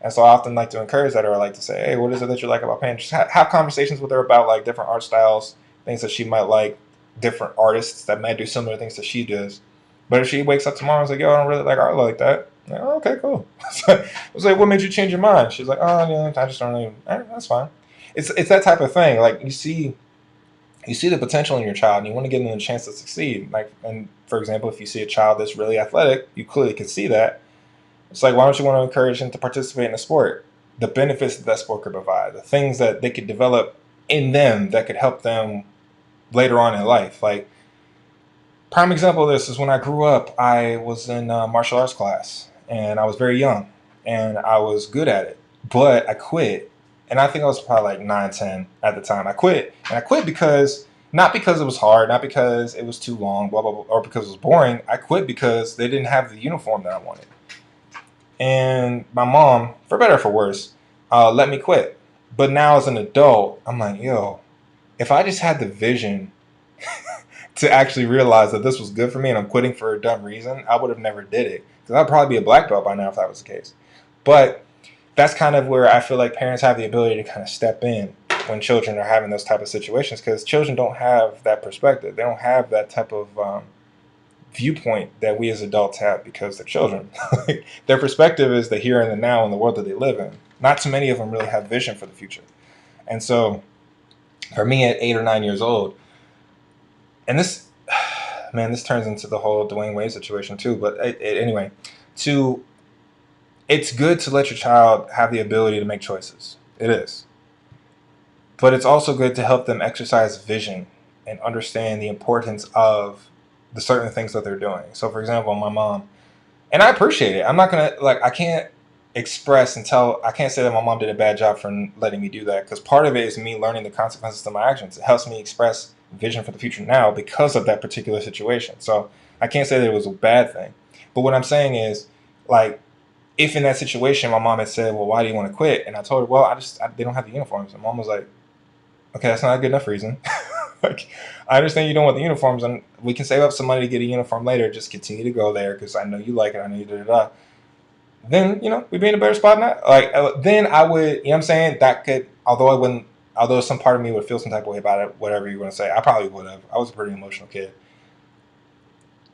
And so I often like to encourage that, or I like to say, hey, what is it that you like about painting? Just have conversations with her about like different art styles, things that she might like, different artists that might do similar things that she does. But if she wakes up tomorrow and is like, yo, I don't really like art like that, I'm like, oh, okay, cool. So I was like, what made you change your mind? She's like, oh, yeah, I just don't really, that's fine. It's that type of thing. Like you see the potential in your child and you want to give them a chance to succeed. Like, and for example, if you see a child that's really athletic, you clearly can see that. It's like, why don't you want to encourage them to participate in a sport? The benefits that sport could provide, the things that they could develop in them that could help them later on in life. Like, prime example of this is when I grew up, I was in martial arts class and I was very young and I was good at it, but I quit. And I think I was probably like 9, 10 at the time. I quit. And I quit because, not because it was hard, not because it was too long, blah, blah, blah, or because it was boring. I quit because they didn't have the uniform that I wanted. And my mom, for better or for worse, let me quit. But now as an adult, I'm like, yo, if I just had the vision to actually realize that this was good for me and I'm quitting for a dumb reason, I would have never did it. Because I'd probably be a black belt by now if that was the case. But that's kind of where I feel like parents have the ability to kind of step in when children are having those type of situations, because children don't have that perspective. They don't have that type of viewpoint that we as adults have because they're children. Their perspective is the here and the now in the world that they live in. Not too many of them really have vision for the future. And so for me at 8 or 9 years old, and this, man, this turns into the whole Dwayne Wade situation too, but anyway, it's good to let your child have the ability to make choices. It is. But it's also good to help them exercise vision and understand the importance of the certain things that they're doing. So for example, my mom, and I appreciate it. I'm not going to, like, I can't express and tell, I can't say that my mom did a bad job for letting me do that, because part of it is me learning the consequences of my actions. It helps me express vision for the future now because of that particular situation. So I can't say that it was a bad thing. But what I'm saying is, like, if in that situation my mom had said, well, why do you want to quit? And I told her, well, they don't have the uniforms. And mom was like, okay, that's not a good enough reason. Like, I understand you don't want the uniforms, and we can save up some money to get a uniform later. Just continue to go there because I know you like it. I know you da. Then, we'd be in a better spot now. Like, then I would, you know what I'm saying? That could, although some part of me would feel some type of way about it, whatever you want to say, I probably would have. I was a pretty emotional kid.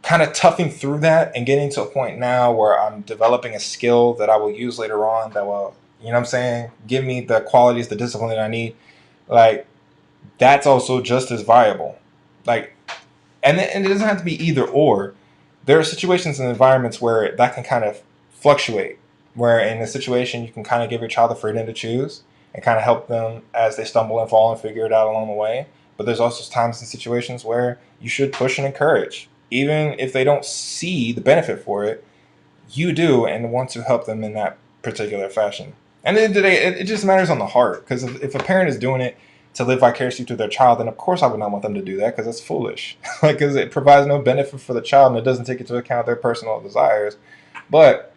Kind of toughing through that and getting to a point now where I'm developing a skill that I will use later on that will, you know what I'm saying, give me the qualities, the discipline that I need. Like, that's also just as viable. Like, and it doesn't have to be either or. There are situations and environments where that can kind of fluctuate, where in a situation you can kind of give your child the freedom to choose and kind of help them as they stumble and fall and figure it out along the way. But there's also times and situations where you should push and encourage. Even if they don't see the benefit for it, you do, and want to help them in that particular fashion. And at the end of the day, it just matters on the heart. Because if a parent is doing it to live vicariously through their child, then of course I would not want them to do that, because that's foolish. Like, because it provides no benefit for the child and it doesn't take into account their personal desires. But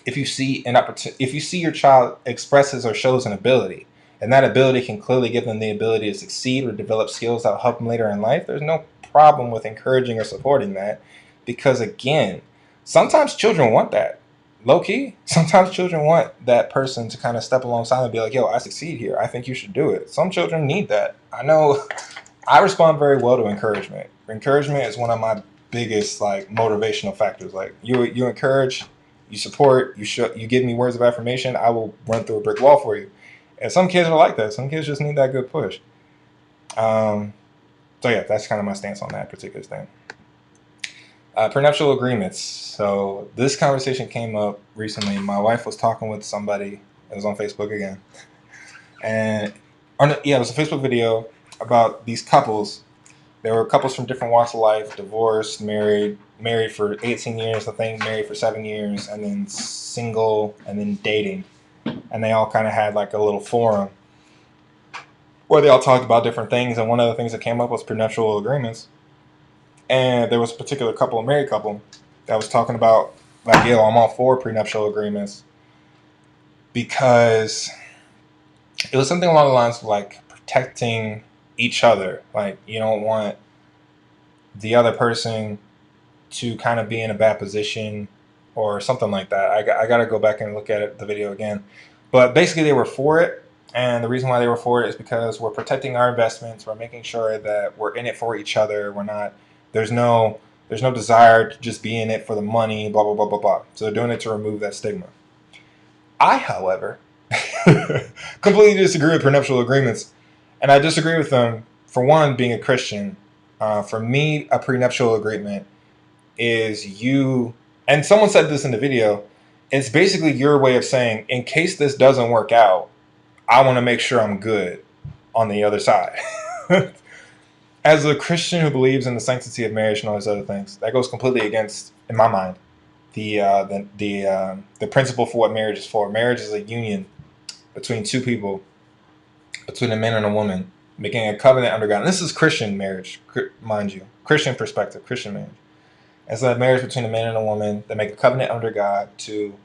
if you see an opportunity, if you see your child expresses or shows an ability, and that ability can clearly give them the ability to succeed or develop skills that will help them later in life, there's no problem with encouraging or supporting that. Because again, sometimes children want that. Low key, sometimes children want that person to kind of step alongside and be like, yo, I succeed here. I think you should do it. Some children need that. I know I respond very well to encouragement. Encouragement is one of my biggest like motivational factors. Like you encourage, you support, you give me words of affirmation, I will run through a brick wall for you. And some kids are like that. Some kids just need that good push. So yeah, that's kind of my stance on that particular thing. Prenuptial agreements. So this conversation came up recently. My wife was talking with somebody. It was on Facebook again, and it was a Facebook video about these couples. There were couples from different walks of life, divorced, married for 18 years, I think, married for 7 years, and then single, and then dating. And they all kind of had like a little forum where they all talked about different things. And one of the things that came up was prenuptial agreements. And there was a particular couple, a married couple, that was talking about, like, yo, I'm all for prenuptial agreements because it was something along the lines of like protecting each other. Like, you don't want the other person to kind of be in a bad position or something like that. I got to go back and look at the video again. But basically they were for it. And the reason why they were for it is because we're protecting our investments. We're making sure that we're in it for each other. We're not, there's no desire to just be in it for the money, blah, blah, blah, blah, blah. So they're doing it to remove that stigma. I, however, completely disagree with prenuptial agreements. And I disagree with them, for one, being a Christian. For me, a prenuptial agreement is you, and someone said this in the video, it's basically your way of saying, in case this doesn't work out, I want to make sure I'm good on the other side. As a Christian who believes in the sanctity of marriage and all these other things, that goes completely against, in my mind, the principle for what marriage is for. Marriage is a union between two people, between a man and a woman, making a covenant under God. And this is Christian marriage, mind you, Christian perspective, Christian marriage. It's a marriage between a man and a woman that make a covenant under God to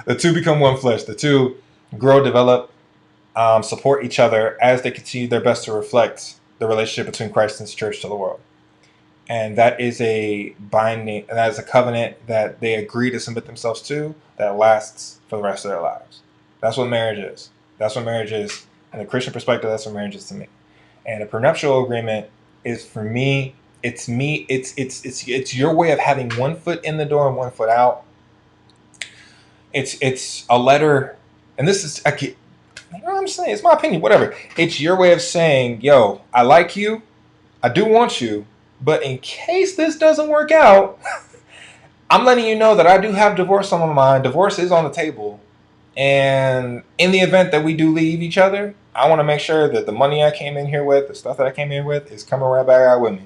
the two become one flesh. The two grow, develop, support each other as they continue their best to reflect the relationship between Christ and His church to the world. And that is a binding, and that is a covenant that they agree to submit themselves to that lasts for the rest of their lives. That's what marriage is. That's what marriage is. In the Christian perspective, that's what marriage is to me. And a prenuptial agreement is, for me, it's your way of having one foot in the door and one foot out. It's a letter, and this is, you know what I'm saying? It's my opinion, whatever. It's your way of saying, yo, I like you, I do want you, but in case this doesn't work out, I'm letting you know that I do have divorce on my mind. Divorce is on the table. And in the event that we do leave each other, I want to make sure that the money I came in here with, the stuff that I came in with, is coming right back out with me.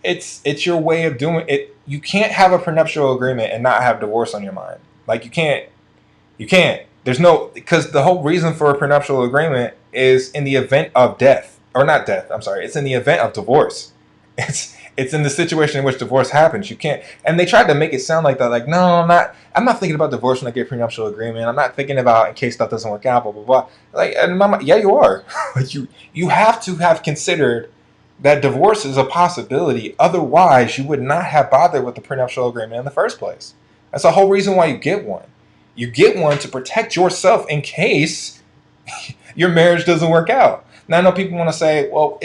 It's your way of doing it. You can't have a prenuptial agreement and not have divorce on your mind. Like, you can't. There's no, because the whole reason for a prenuptial agreement is in the event of death, or not death. I'm sorry. It's in the event of divorce. It's in the situation in which divorce happens. You can't, and they tried to make it sound like that. Like, no, I'm not thinking about divorce when I get a prenuptial agreement. I'm not thinking about in case stuff doesn't work out, blah, blah, blah. Like, and mama, yeah, you are. Like, you have to have considered that divorce is a possibility. Otherwise, you would not have bothered with the prenuptial agreement in the first place. That's the whole reason why you get one. You get one to protect yourself in case your marriage doesn't work out. Now, I know people want to say, well,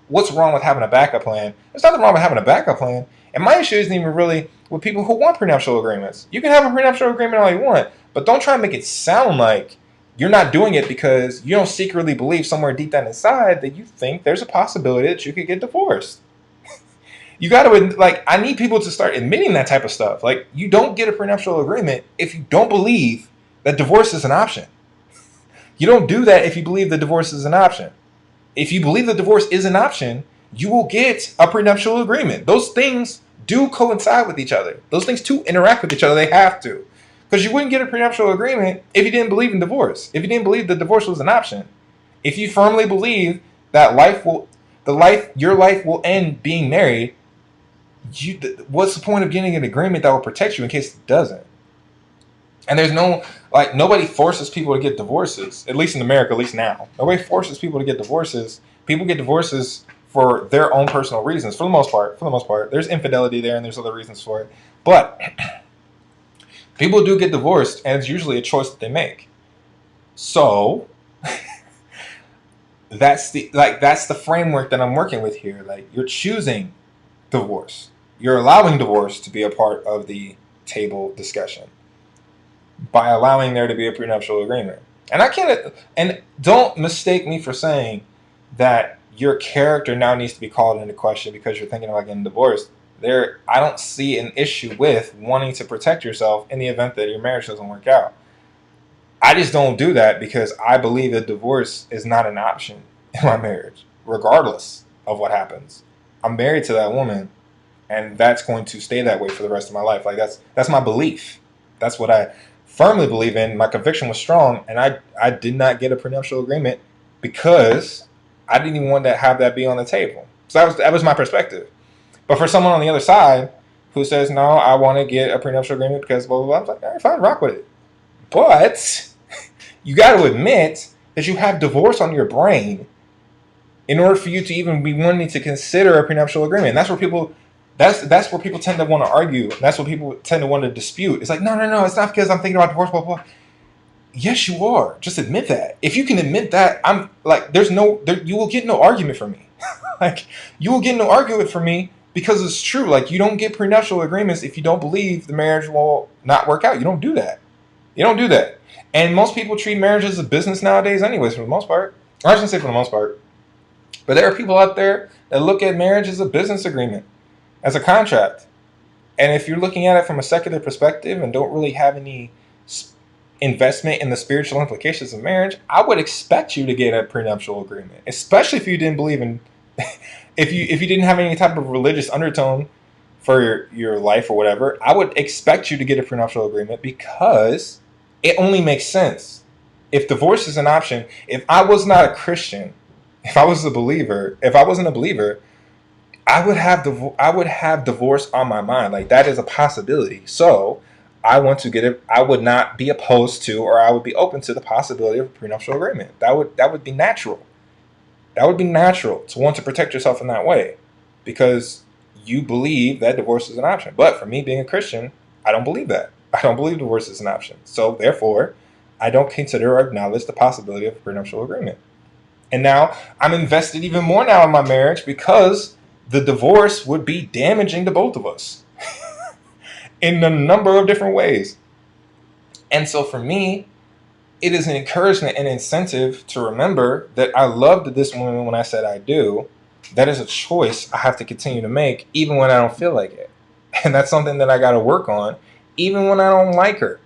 what's wrong with having a backup plan? There's nothing wrong with having a backup plan. And my issue isn't even really with people who want prenuptial agreements. You can have a prenuptial agreement all you want, but don't try and make it sound like you're not doing it because you don't secretly believe somewhere deep down inside that you think there's a possibility that you could get divorced. You got to, like, I need people to start admitting that type of stuff. Like, you don't get a prenuptial agreement if you don't believe that divorce is an option. You don't do that if you believe that divorce is an option. If you believe that divorce is an option, you will get a prenuptial agreement. Those things do coincide with each other. Those things do interact with each other. They have to. Because you wouldn't get a prenuptial agreement if you didn't believe in divorce. If you didn't believe that divorce was an option. If you firmly believe that your life will end being married, what's the point of getting an agreement that will protect you in case it doesn't? And there's no, like, nobody forces people to get divorces, at least in America, at least now. Nobody forces people to get divorces. People get divorces for their own personal reasons, for the most part. For the most part, there's infidelity there, and there's other reasons for it. But people do get divorced, and it's usually a choice that they make. So that's the framework that I'm working with here. Like, you're choosing divorce. You're allowing divorce to be a part of the table discussion by allowing there to be a prenuptial agreement. And I can't, and don't mistake me for saying that your character now needs to be called into question because you're thinking about getting divorced. I don't see an issue with wanting to protect yourself in the event that your marriage doesn't work out. I just don't do that because I believe that divorce is not an option in my marriage, regardless of what happens. I'm married to that woman, and that's going to stay that way for the rest of my life. Like, that's my belief. That's what I firmly believe in. My conviction was strong, and I did not get a prenuptial agreement because I didn't even want to have that be on the table. So that was my perspective. But for someone on the other side who says, no, I want to get a prenuptial agreement because blah, blah, blah, I'm like, all right, fine, rock with it. But you got to admit that you have divorce on your brain in order for you to even be wanting to consider a prenuptial agreement. And that's where people tend to want to argue. That's what people tend to want to dispute. It's like, no, it's not because I'm thinking about divorce, blah, blah. Yes, you are. Just admit that. If you can admit that, I'm like, you will get no argument from me. Like, you will get no argument from me because it's true. Like, you don't get prenuptial agreements if you don't believe the marriage will not work out. You don't do that. You don't do that. And most people treat marriage as a business nowadays anyways, for the most part. Or I shouldn't say for the most part. But there are people out there that look at marriage as a business agreement, as a contract. And if you're looking at it from a secular perspective and don't really have any investment in the spiritual implications of marriage, I would expect you to get a prenuptial agreement, especially if you didn't believe in, if you didn't have any type of religious undertone for your life or whatever. I would expect you to get a prenuptial agreement because it only makes sense. If divorce is an option, if I was not a Christian, if I wasn't a believer, I would have divorce on my mind. Like, that is a possibility. So I want to get it. I would not be opposed to, or I would be open to the possibility of a prenuptial agreement. That would be natural. That would be natural to want to protect yourself in that way, because you believe that divorce is an option. But for me, being a Christian, I don't believe that. I don't believe divorce is an option. So therefore, I don't consider or acknowledge the possibility of a prenuptial agreement. And now I'm invested even more now in my marriage because the divorce would be damaging to both of us in a number of different ways. And so for me, it is an encouragement and incentive to remember that I loved this woman when I said I do. That is a choice I have to continue to make even when I don't feel like it. And that's something that I got to work on even when I don't like her.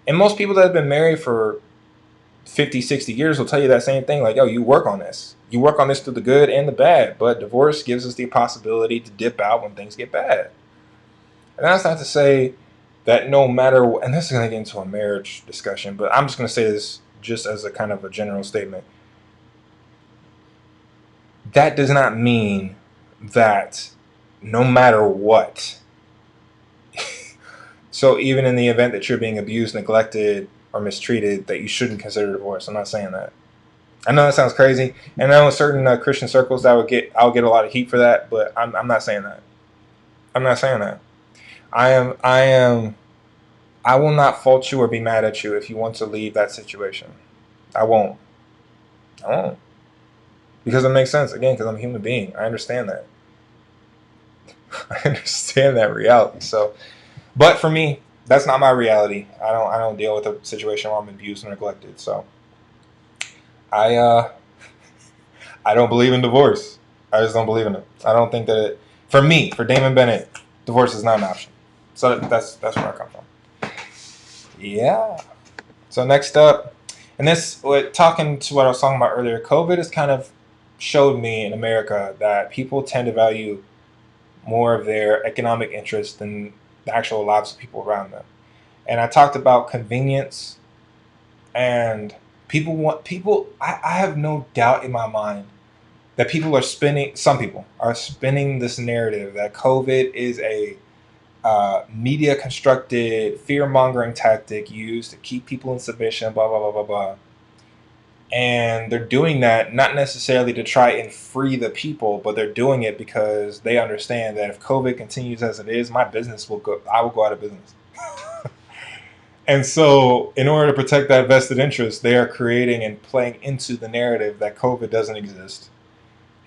And most people that have been married for 50, 60 years will tell you that same thing. Like, yo, you work on this. You work on this through the good and the bad. But divorce gives us the possibility to dip out when things get bad. And that's not to say that no matter what, and this is going to get into a marriage discussion, but I'm just going to say this just as a kind of a general statement. That does not mean that no matter what, so even in the event that you're being abused, neglected, or mistreated, that you shouldn't consider divorce. I'm not saying that. I know that sounds crazy, and I know in certain Christian circles I'll get a lot of heat for that, but I'm not saying that. I'm not saying that. I will not fault you or be mad at you if you want to leave that situation. I won't. Because it makes sense, again, because I'm a human being. I understand that. I understand that reality. So, but for me, that's not my reality. I don't deal with a situation where I'm abused and neglected. So I don't believe in divorce. I just don't believe in it. I don't think that for me, for Damon Bennett, divorce is not an option. So that's where I come from. Yeah. So next up, and talking to what I was talking about earlier, COVID has kind of showed me in America that people tend to value more of their economic interest than the actual lives of people around them. And I talked about convenience, and I have no doubt in my mind that some people are spinning this narrative that COVID is a media constructed fear mongering tactic used to keep people in submission, blah, blah, blah, blah, blah. And they're doing that not necessarily to try and free the people, but they're doing it because they understand that if COVID continues as it is, my business will go, I will go out of business. And so, in order to protect that vested interest, they are creating and playing into the narrative that COVID doesn't exist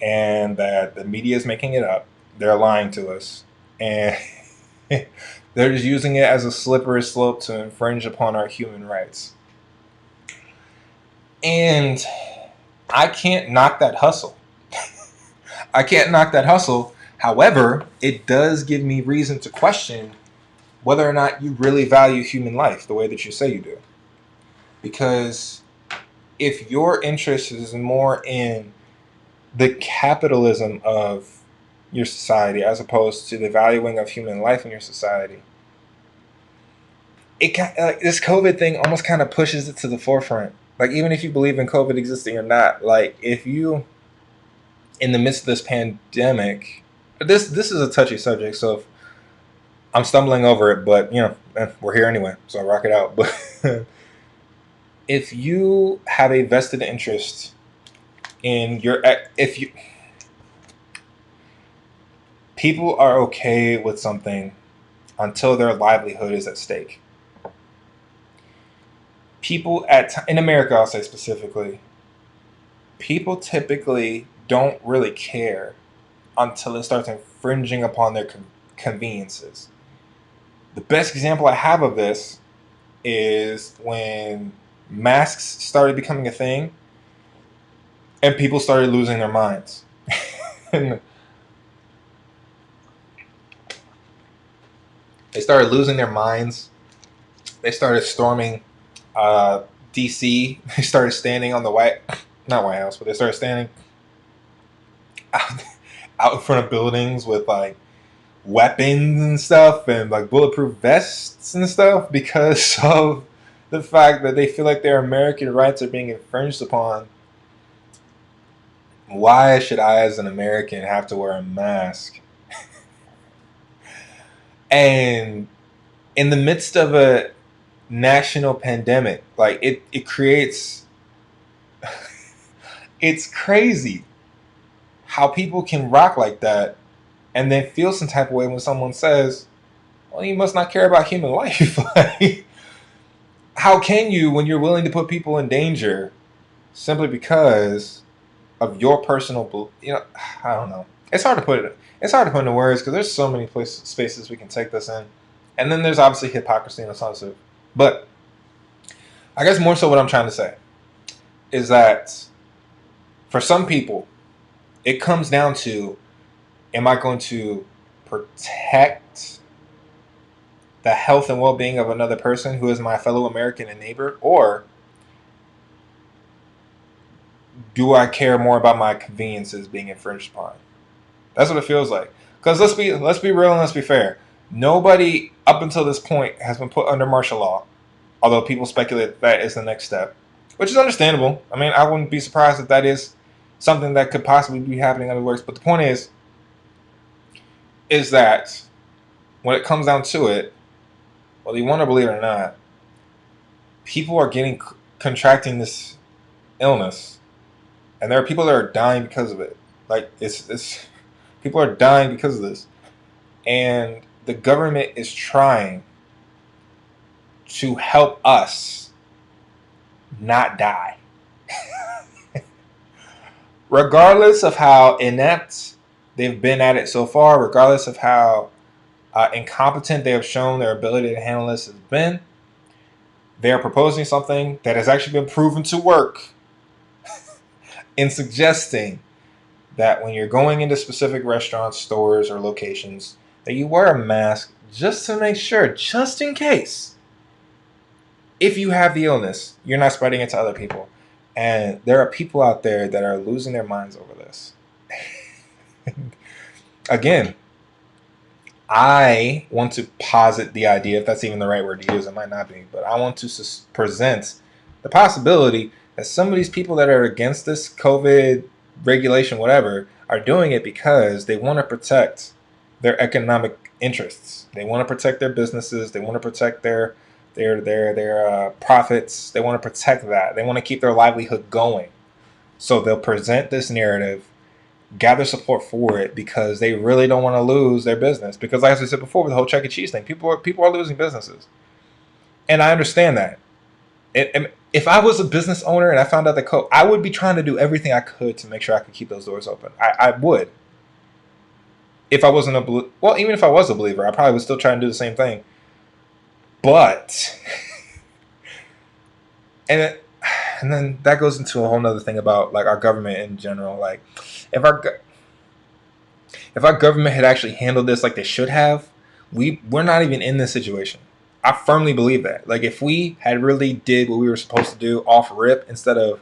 and that the media is making it up. They're lying to us. And they're just using it as a slippery slope to infringe upon our human rights. And I can't knock that hustle. I can't knock that hustle. However, it does give me reason to question whether or not you really value human life the way that you say you do. Because if your interest is more in the capitalism of your society as opposed to the valuing of human life in your society, this COVID thing almost kind of pushes it to the forefront. Like, even if you believe in COVID existing or not, like, if you, in the midst of this pandemic, this is a touchy subject, so if I'm stumbling over it, but, we're here anyway, so rock it out. But if you have a vested interest in people are okay with something until their livelihood is at stake. People in America, I'll say specifically, people typically don't really care until it starts infringing upon their conveniences. The best example I have of this is when masks started becoming a thing and people started losing their minds. They started losing their minds. They started storming DC. They started standing on the not White House, but they started standing out in front of buildings with like weapons and stuff and like bulletproof vests and stuff because of the fact that they feel like their American rights are being infringed upon. Why should I, as an American, have to wear a mask? And in the midst of a national pandemic, like it creates it's crazy how people can rock like that and then feel some type of way when someone says, well, you must not care about human life. Like, how can you when you're willing to put people in danger simply because of your personal, I don't know. It's hard to put into words because there's so many spaces we can take this in. And then there's obviously hypocrisy and so on. But I guess more so what I'm trying to say is that for some people, it comes down to, am I going to protect the health and well-being of another person who is my fellow American and neighbor, or do I care more about my conveniences being infringed upon? That's what it feels like. Because let's be real and let's be fair. Nobody up until this point has been put under martial law, although people speculate that is the next step, which is understandable. I mean, I wouldn't be surprised if that is something that could possibly be happening in the works. But the point is that when it comes down to it, whether you want to believe it or not, people are contracting this illness, and there are people that are dying because of it. Like, it's people are dying because of this, and the government is trying to help us not die. Regardless of how inept they've been at it so far, regardless of how incompetent they have shown their ability to handle this has been, they are proposing something that has actually been proven to work in suggesting that when you're going into specific restaurants, stores, or locations, that you wear a mask just to make sure, just in case, if you have the illness, you're not spreading it to other people. And there are people out there that are losing their minds over this. Again, I want to posit the idea, if that's even the right word to use, it might not be, but I want to present the possibility that some of these people that are against this COVID regulation, whatever, are doing it because they want to protect their economic interests. They want to protect their businesses. They want to protect their profits. They want to protect that. They want to keep their livelihood going. So they'll present this narrative, gather support for it because they really don't want to lose their business. Because, like I said before, with the whole Chuck E. Cheese thing, people are losing businesses, and I understand that. And if I was a business owner and I found out the code, I would be trying to do everything I could to make sure I could keep those doors open. I would. If I wasn't well, even if I was a believer, I probably would still try and do the same thing. But, and it, and then that goes into a whole nother thing about like our government in general. Like, if our government had actually handled this like they should have, we're not even in this situation. I firmly believe that. Like, if we had really did what we were supposed to do off rip instead of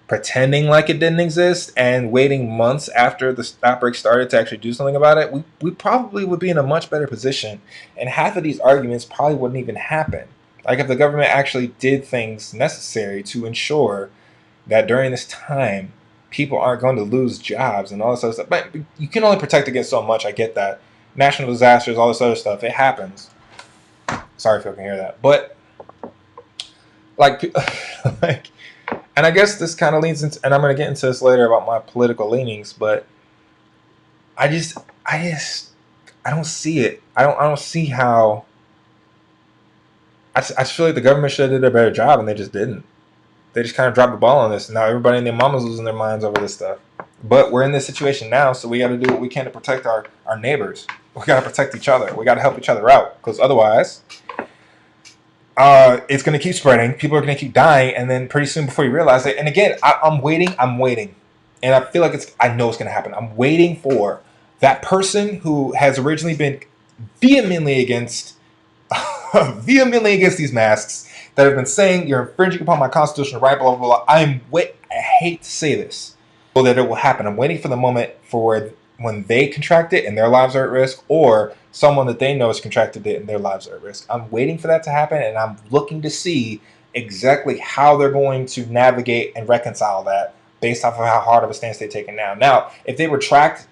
pretending like it didn't exist and waiting months after the outbreak started to actually do something about it, we probably would be in a much better position. And half of these arguments probably wouldn't even happen. Like, if the government actually did things necessary to ensure that during this time, people aren't going to lose jobs and all this other stuff. But you can only protect against so much. I get that. National disasters, all this other stuff, it happens. Sorry if you can hear that. But, like, like, and I guess this kind of leads into, and I'm going to get into this later about my political leanings, but I don't see it. I don't see how. I just feel like the government should have did a better job, and they just didn't. They just kind of dropped the ball on this. Now everybody and their mama's losing their minds over this stuff. But we're in this situation now, so we got to do what we can to protect our neighbors. We got to protect each other. We got to help each other out, because otherwise, it's going to keep spreading. People are going to keep dying, and then pretty soon, before you realize it, and again, I'm waiting, and I feel like I know it's going to happen. I'm waiting for that person who has originally been vehemently against these masks, that have been saying you're infringing upon my constitutional right, blah blah blah. I hate to say this, so that it will happen. I'm waiting for the moment for when they contract it and their lives are at risk, or someone that they know has contracted it and their lives are at risk. I'm waiting for that to happen, and I'm looking to see exactly how they're going to navigate and reconcile that based off of how hard of a stance they're taking now. Now, if they retract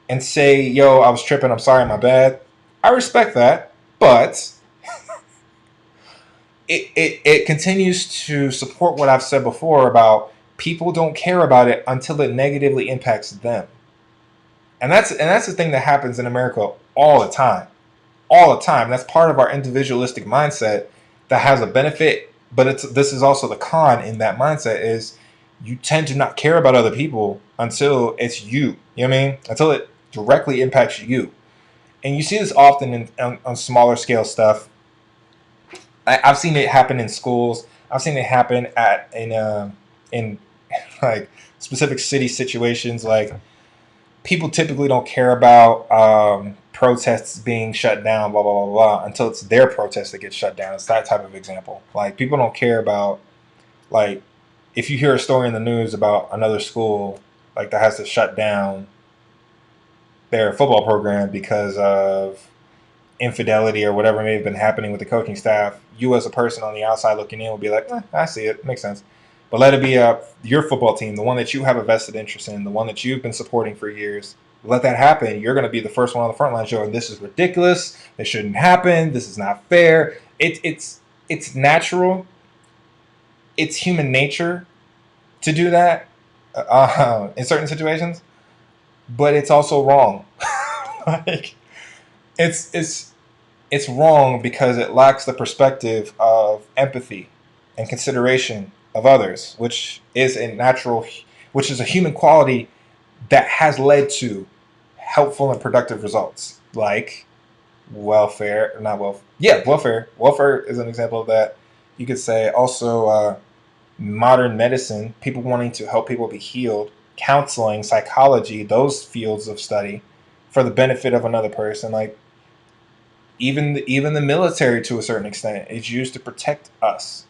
and say, yo, I was tripping, I'm sorry, my bad, I respect that, but it continues to support what I've said before about people don't care about it until it negatively impacts them. And that's the thing that happens in America all the time. All the time. That's part of our individualistic mindset that has a benefit, but this is also the con in that mindset is you tend to not care about other people until it's you. You know what I mean? Until it directly impacts you. And you see this often on smaller scale stuff. I've seen it happen in schools. I've seen it happen in like specific city situations. Like, people typically don't care about protests being shut down, blah blah blah blah, until it's their protest that gets shut down. It's that type of example. Like, people don't care about, like, if you hear a story in the news about another school like that has to shut down their football program because of infidelity or whatever may have been happening with the coaching staff, you as a person on the outside looking in will be like, I see it, makes sense. But let it be your football team, the one that you have a vested interest in, the one that you've been supporting for years. Let that happen. You're going to be the first one on the front line showing this is ridiculous. This shouldn't happen. This is not fair. It's natural. It's human nature to do that in certain situations, but it's also wrong. Like, it's wrong because it lacks the perspective of empathy and consideration of others, which is a human quality that has led to helpful and productive results, like welfare. Welfare is an example of that. You could say also modern medicine, people wanting to help people be healed, counseling, psychology, those fields of study for the benefit of another person. Like, even the military, to a certain extent, is used to protect us.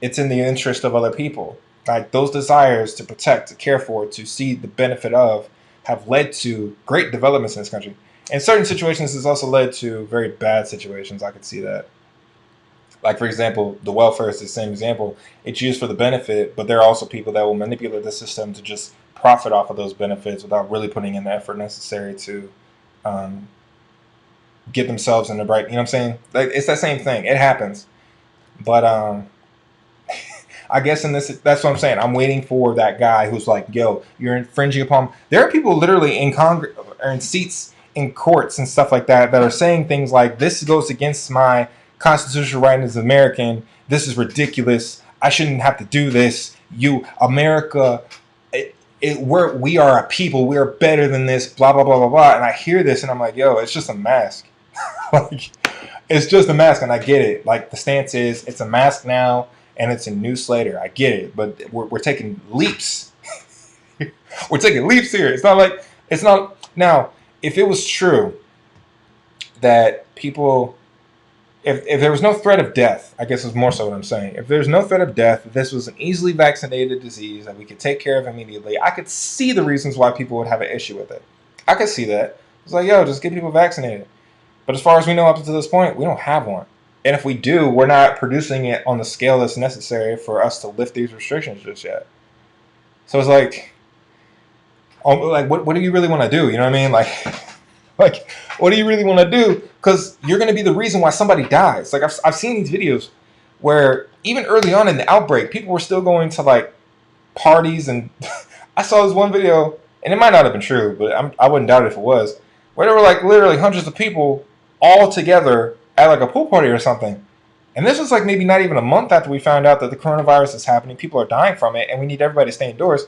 It's in the interest of other people. Like, those desires to protect, to care for, to see the benefit of, have led to great developments in this country. In certain situations, it's also led to very bad situations. I could see that. Like, for example, the welfare is the same example. It's used for the benefit, but there are also people that will manipulate the system to just profit off of those benefits without really putting in the effort necessary to get themselves in the right. You know what I'm saying? Like, it's that same thing. It happens, but I guess in this, that's what I'm saying. I'm waiting for that guy who's like, "Yo, you're infringing upon." There are people literally in Congress or in seats in courts and stuff like that that are saying things like, "This goes against my constitutional right as an American. This is ridiculous. I shouldn't have to do this. You, America, we are a people. We are better than this. Blah blah blah blah blah." And I hear this and I'm like, "Yo, it's just a mask." Like, it's just a mask, and I get it. Like, the stance is, it's a mask now, and it's a new Slater. I get it, but we're taking leaps. We're taking leaps here. It's not now. If it was true that people, if there was no threat of death, I guess is more so what I'm saying. If there's no threat of death, if this was an easily vaccinated disease that we could take care of immediately, I could see the reasons why people would have an issue with it. I could see that. It's like, yo, just get people vaccinated. But as far as we know up to this point, we don't have one. And if we do, we're not producing it on the scale that's necessary for us to lift these restrictions just yet. So it's like, what do you really want to do? You know what I mean? Like, what do you really want to do? Because you're going to be the reason why somebody dies. Like, I've seen these videos where even early on in the outbreak, people were still going to like parties, and I saw this one video, and it might not have been true, but I wouldn't doubt it if it was, where there were like literally hundreds of people all together at like a pool party or something. And this was like maybe not even a month after we found out that the coronavirus is happening. People are dying from it, and we need everybody to stay indoors.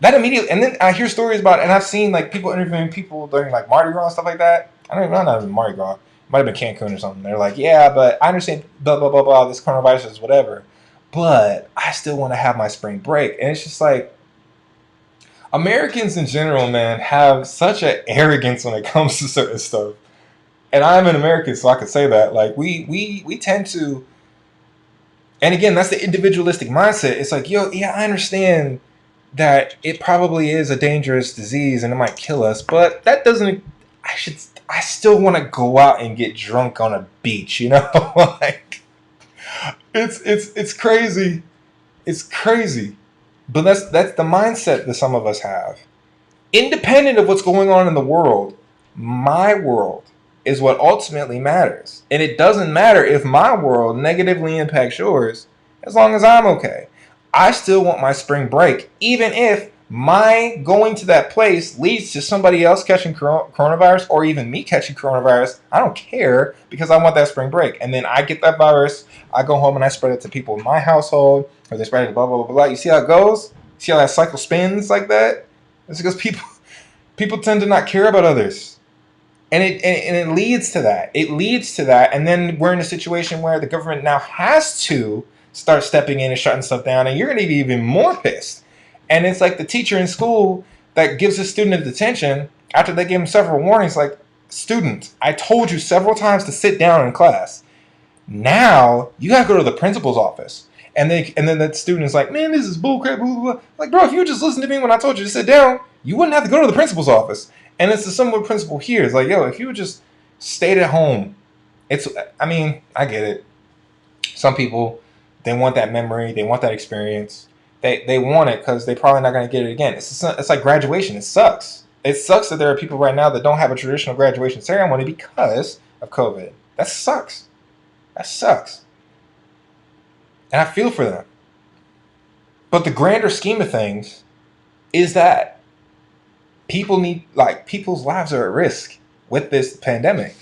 That immediately, and then I hear stories about it, and I've seen like people interviewing people during like Mardi Gras and stuff like that. I don't even know, not even Mardi Gras. It might have been Cancun or something. They're like, yeah, but I understand blah blah blah blah. This coronavirus is whatever, but I still want to have my spring break. And it's just like, Americans in general, man, have such an arrogance when it comes to certain stuff. And I'm an American, so I could say that. Like, we tend to, and again, that's the individualistic mindset. It's like, yo, yeah, I understand that it probably is a dangerous disease and it might kill us, but that doesn't. I still want to go out and get drunk on a beach, you know? Like, it's crazy. It's crazy. But that's the mindset that some of us have. Independent of what's going on in the world, my world is what ultimately matters. And it doesn't matter if my world negatively impacts yours, as long as I'm okay. I still want my spring break, even if my going to that place leads to somebody else catching coronavirus, or even me catching coronavirus. I don't care, because I want that spring break. And then I get that virus, I go home and I spread it to people in my household, or they spread it to blah, blah, blah, blah. You see how it goes? See how that cycle spins like that? It's because people tend to not care about others. And it leads to that. It leads to that. And then we're in a situation where the government now has to start stepping in and shutting stuff down. And you're going to be even more pissed. And it's like the teacher in school that gives a student a detention after they give him several warnings. Like, student, I told you several times to sit down in class. Now you got to go to the principal's office. And then that student is like, man, this is bullcrap. Blah, blah, blah. Like, bro, if you just listened to me when I told you to sit down, you wouldn't have to go to the principal's office. And it's a similar principle here. It's like, yo, if you just stayed at home, I get it. Some people, they want that memory, they want that experience. They want it because they're probably not going to get it again. It's like graduation. It sucks. It sucks that there are people right now that don't have a traditional graduation ceremony because of COVID. That sucks. That sucks. And I feel for them. But the grander scheme of things is that people's lives are at risk with this pandemic.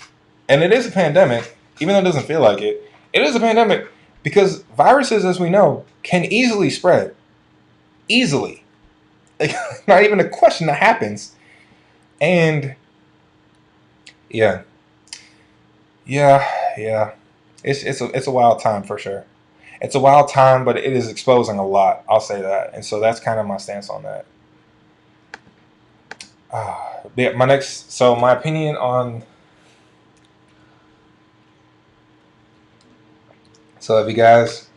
And it is a pandemic, even though it doesn't feel like it. It is a pandemic because viruses, as we know, can easily spread. Easily. Like, not even a question that happens. And yeah. It's a wild time for sure. It's a wild time, but it is exposing a lot. I'll say that. And so that's kind of my stance on that. My opinion on. So if you guys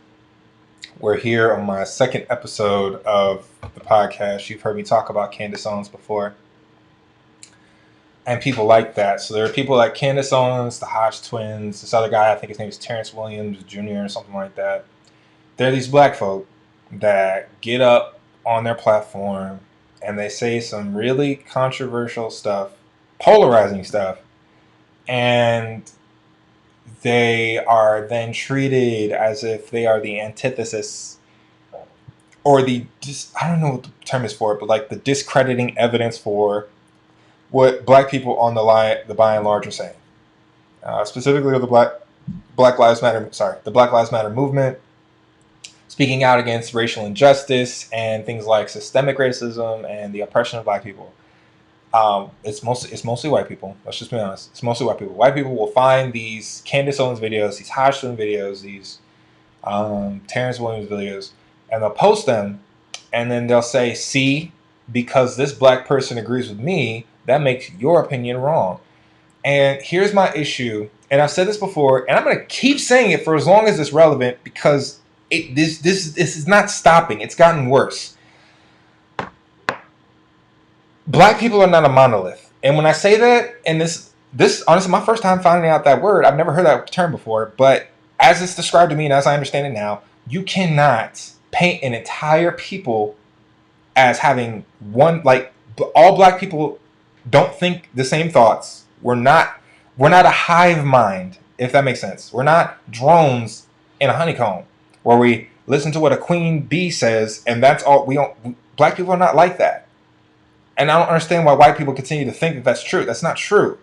were here on my second episode of the podcast, you've heard me talk about Candace Owens before. And people like that. So there are people like Candace Owens, the Hodge twins, this other guy, I think his name is Terrence Williams Jr. or something like that. They're these black folk that get up on their platform and they say some really controversial stuff, polarizing stuff, and they are then treated as if they are the antithesis, or I don't know what the term is for it, but like the discrediting evidence for what black people on the by and large are saying. Specifically the Black Lives Matter, the Black Lives Matter movement, speaking out against racial injustice and things like systemic racism and the oppression of black people. It's mostly white people. Let's just be honest. It's mostly white people. White people will find these Candace Owens videos, these Hodgson videos, these Terrence Williams videos, and they'll post them, and then they'll say, "See, because this black person agrees with me, that makes your opinion wrong." And here's my issue, and I've said this before, and I'm going to keep saying it for as long as it's relevant, because this is not stopping. It's gotten worse. Black people are not a monolith. And when I say that, and this honestly, my first time finding out that word, I've never heard that term before, but as it's described to me and as I understand it now, you cannot paint an entire people as having one, like, all black people don't think the same thoughts. We're not a hive mind, if that makes sense. We're not drones in a honeycomb where we listen to what a queen bee says and that's all. Black people are not like that. And I don't understand why white people continue to think that that's true. That's not true.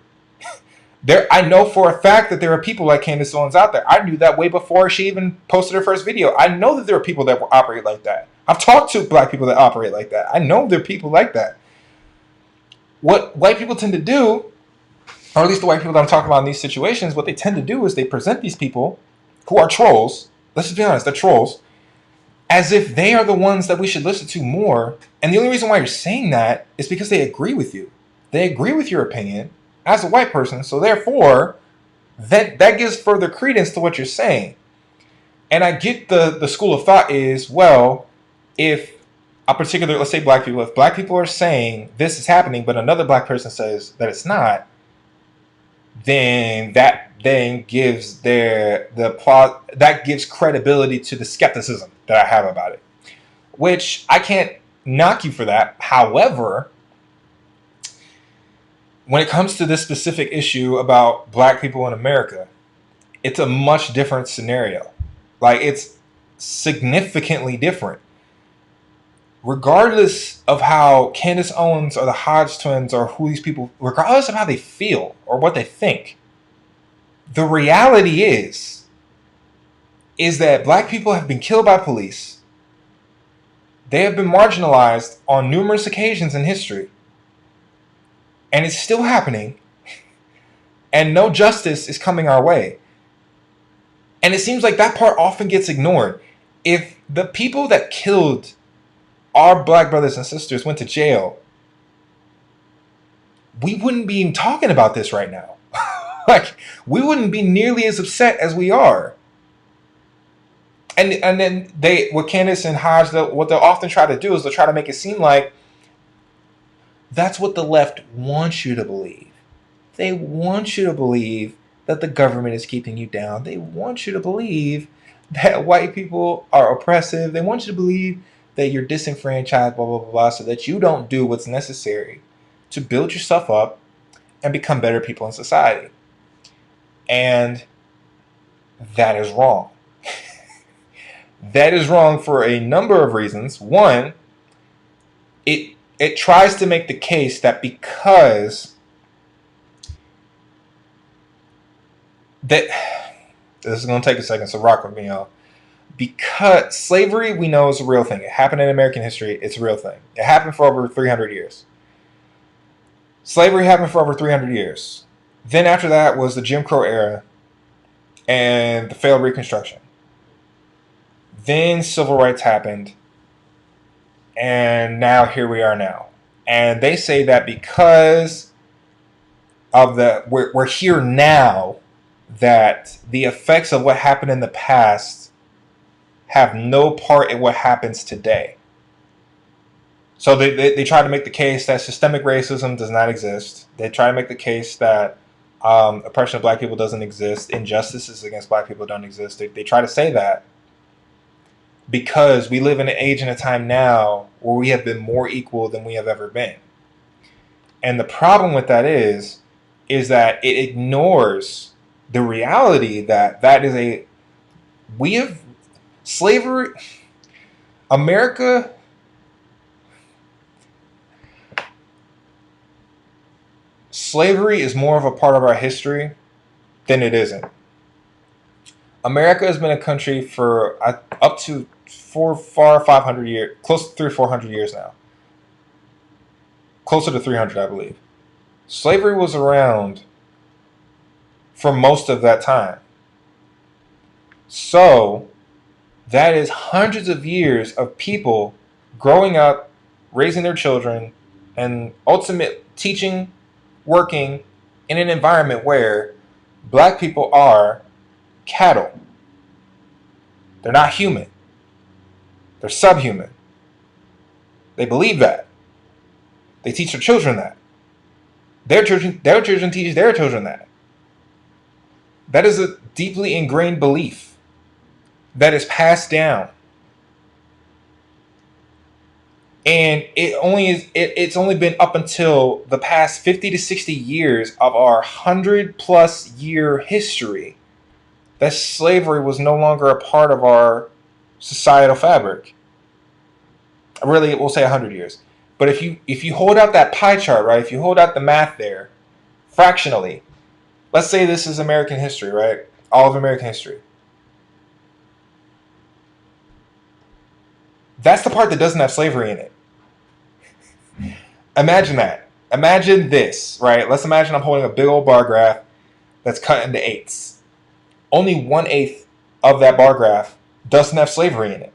I know for a fact that there are people like Candace Owens out there. I knew that way before she even posted her first video. I know that there are people that will operate like that. I've talked to black people that operate like that. I know there are people like that. What white people tend to do, or at least the white people that I'm talking about in these situations, what they tend to do is they present these people who are trolls, let's just be honest, they're trolls, as if they are the ones that we should listen to more. And the only reason why you're saying that is because they agree with you. They agree with your opinion as a white person. So therefore, that gives further credence to what you're saying. And I get the school of thought is, well, if a particular, let's say black people, if black people are saying this is happening, but another black person says that it's not, then that then gives that gives credibility to the skepticism that I have about it, which I can't knock you for that. However, when it comes to this specific issue about black people in America, it's a much different scenario. Like, it's significantly different. Regardless of how Candace Owens or the Hodge twins or who these people, regardless of how they feel or what they think, the reality is that black people have been killed by police. They have been marginalized on numerous occasions in history. And it's still happening. And no justice is coming our way. And it seems like that part often gets ignored. If the people that killed our black brothers and sisters went to jail, we wouldn't be even talking about this right now. Like, we wouldn't be nearly as upset as we are. And then what Candace and Hodge, what they'll often try to do is they'll try to make it seem like that's what the left wants you to believe. They want you to believe that the government is keeping you down. They want you to believe that white people are oppressive. They want you to believe that you're disenfranchised, blah, blah, blah, blah, so that you don't do what's necessary to build yourself up and become better people in society. And that is wrong. That is wrong for a number of reasons. One, it tries to make the case that because this is going to take a second, so rock with me, y'all. Because slavery, we know, is a real thing. It happened in American history. It's a real thing. It happened for over 300 years. Slavery happened for over 300 years. Then after that was the Jim Crow era and the failed Reconstruction. Then civil rights happened. And now here we are now. And they say that because of we're here now, that the effects of what happened in the past have no part in what happens today. So they try to make the case that systemic racism does not exist. They try to make the case that oppression of black people doesn't exist. Injustices against black people don't exist. They try to say that because we live in an age and a time now where we have been more equal than we have ever been. And the problem with that is is that it ignores the reality that we have slavery. America, slavery is more of a part of our history than it isn't. America has been a country for up to 500 years, close to 400 years now. Closer to 300, I believe. Slavery was around for most of that time. So that is hundreds of years of people growing up, raising their children, and ultimate teaching, working in an environment where black people are cattle. They're not human. They're subhuman. They believe that. They teach their children that. Their children teach their children that. That is a deeply ingrained belief that is passed down. And it's only been up until the past 50 to 60 years of our 100+ year history that slavery was no longer a part of our societal fabric. Really, we'll say 100 years. But if you hold out that pie chart, right? If you hold out the math there, fractionally, let's say this is American history, right? All of American history. That's the part that doesn't have slavery in it. Imagine that. Imagine this, right? Let's imagine I'm holding a big old bar graph that's cut into eighths. Only 1/8 of that bar graph doesn't have slavery in it.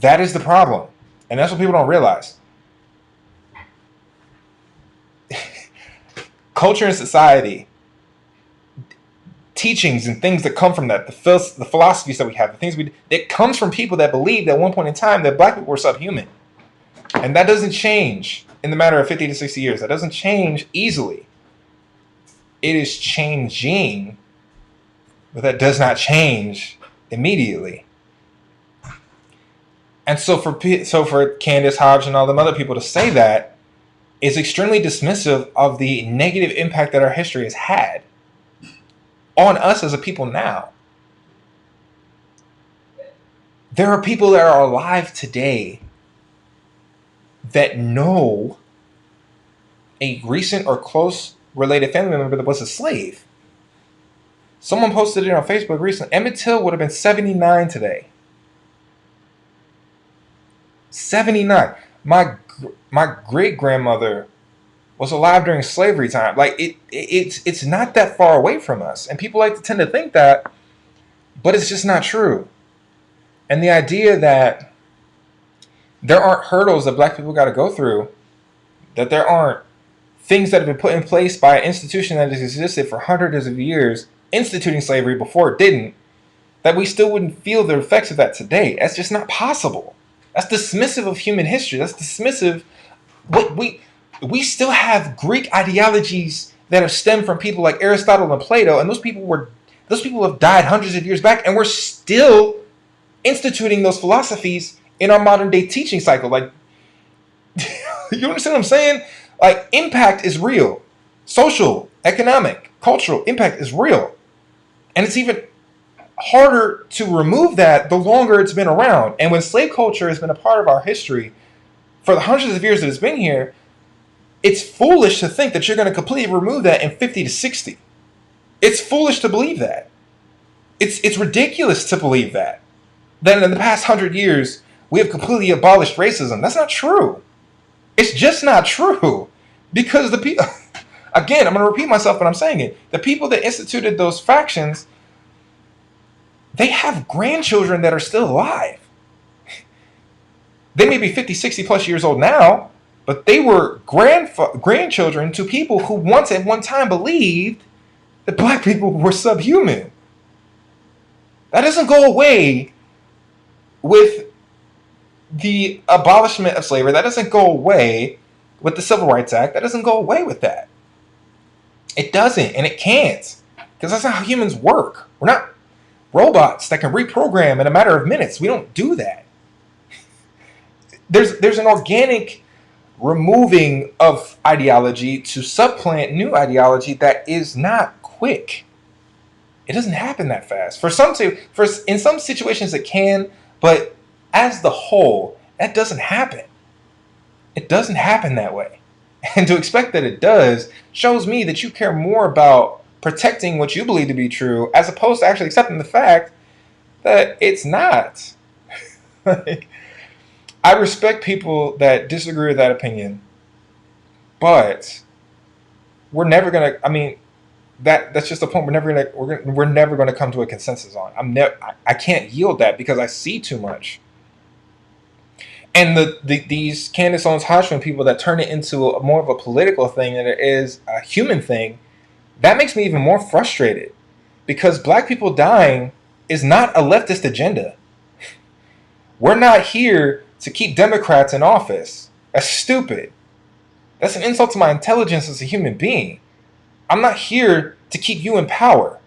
That is the problem. And that's what people don't realize. Culture and society, teachings and things that come from that, the philosophies that we have, the things it comes from people that believed at one point in time that black people were subhuman. And that doesn't change in the matter of 50 to 60 years. That doesn't change easily. It is changing, but that does not change immediately. And so for Candace Hobbs and all them other people to say that is extremely dismissive of the negative impact that our history has had on us as a people now. There are people that are alive today that know a recent or close related family member that was a slave. Someone posted it on Facebook recently. Emmett Till would have been 79 today. 79. My great grandmother was alive during slavery time. Like it's not that far away from us, and people like to tend to think that, but it's just not true. And the idea that there aren't hurdles that black people got to go through, that there aren't things that have been put in place by an institution that has existed for hundreds of years, instituting slavery before it didn't, that we still wouldn't feel the effects of that today. That's just not possible. That's dismissive of human history. That's dismissive. We still have Greek ideologies that have stemmed from people like Aristotle and Plato, and those people have died hundreds of years back, and we're still instituting those philosophies in our modern day teaching cycle. Like, you understand what I'm saying? Like, impact is real. Social, economic, cultural impact is real. And it's even harder to remove that the longer it's been around. And when slave culture has been a part of our history for the hundreds of years that it's been here, it's foolish to think that you're going to completely remove that in 50 to 60. It's foolish to believe that. It's ridiculous to believe that in the past 100 years we have completely abolished racism. That's not true. It's just not true. Because the people, again, I'm going to repeat myself when I'm saying it. The people that instituted those factions, they have grandchildren that are still alive. They may be 50, 60 plus years old now, but they were grandchildren to people who once at one time believed that black people were subhuman. That doesn't go away with the abolishment of slavery. That doesn't go away with the Civil Rights Act. That doesn't go away with that. It doesn't, and it can't, because that's not how humans work. We're not robots that can reprogram in a matter of minutes. We don't do that. There's an organic removing of ideology to supplant new ideology that is not quick. It doesn't happen that fast. In some situations it can, but as the whole, that doesn't happen. It doesn't happen that way. And to expect that it does shows me that you care more about protecting what you believe to be true as opposed to actually accepting the fact that it's not. Like, I respect people that disagree with that opinion, but we're never gonna. I mean, that's just the point. We're never gonna come to a consensus on. I can't yield that because I see too much. And these Candace Owens Hodgman people that turn it into more of a political thing than it is a human thing, that makes me even more frustrated because black people dying is not a leftist agenda. We're not here to keep Democrats in office. That's stupid. That's an insult to my intelligence as a human being. I'm not here to keep you in power.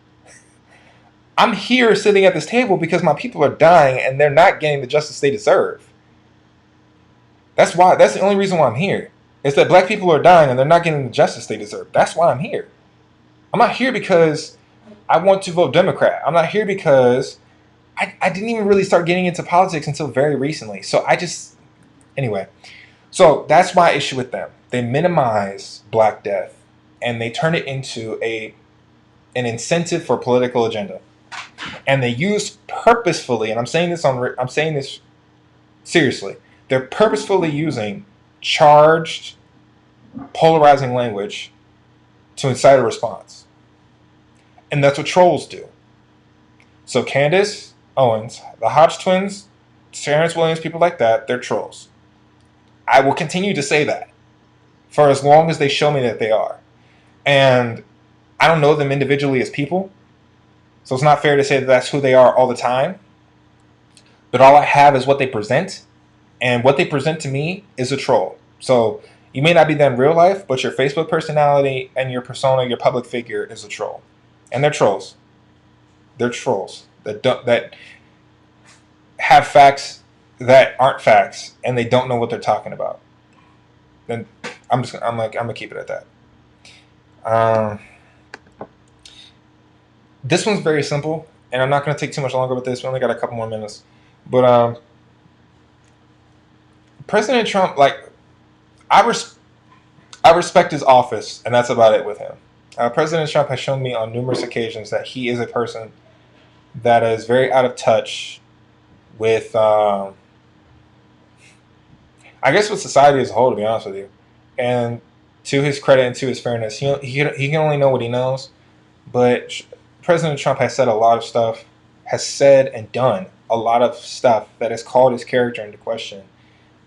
I'm here sitting at this table because my people are dying and they're not getting the justice they deserve. That's the only reason why I'm here. Is that black people are dying and they're not getting the justice they deserve. That's why I'm here. I'm not here because I want to vote Democrat. I'm not here because I didn't even really start getting into politics until very recently. Anyway. So that's my issue with them. They minimize Black death and they turn it into an incentive for political agenda. And they use purposefully, and I'm saying this seriously, they're purposefully using charged, polarizing language to incite a response. And that's what trolls do. So Candace Owens, the Hodge twins, Terrence Williams, people like that, they're trolls. I will continue to say that for as long as they show me that they are. And I don't know them individually as people, so it's not fair to say that that's who they are all the time. But all I have is what they present, and what they present to me is a troll. So you may not be them in real life, but your Facebook personality and your persona, your public figure is a troll. And they're trolls. They're trolls that have facts that aren't facts, and they don't know what they're talking about. Then I'm gonna keep it at that. This one's very simple, and I'm not gonna take too much longer with this. We only got a couple more minutes, but President Trump, I respect his office, and that's about it with him. President Trump has shown me on numerous occasions that he is a person that is very out of touch with, I guess, with society as a whole, to be honest with you. And to his credit and to his fairness, he can only know what he knows. But President Trump has said a lot of stuff, has said and done a lot of stuff that has called his character into question.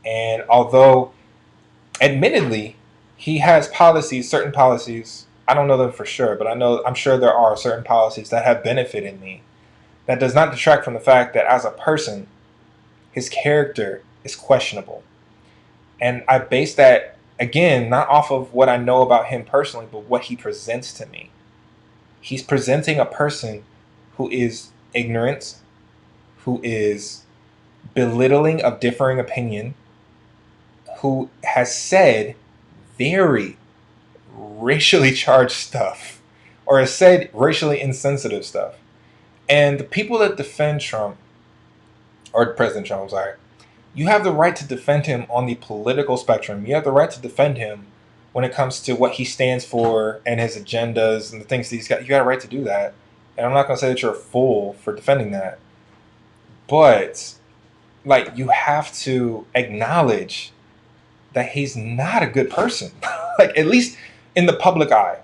And although, admittedly, he has certain policies, I don't know them for sure, but I'm sure there are certain policies that have benefited me. That does not detract from the fact that as a person, his character is questionable. And I base that, again, not off of what I know about him personally, but what he presents to me. He's presenting a person who is ignorant, who is belittling of differing opinion, who has said very racially charged stuff, or has said racially insensitive stuff. And the people that defend Trump, or President Trump, I'm sorry, you have the right to defend him on the political spectrum. You have the right to defend him when it comes to what he stands for and his agendas and the things that he's got. You got a right to do that. And I'm not going to say that you're a fool for defending that. But, you have to acknowledge that he's not a good person. At least in the public eye.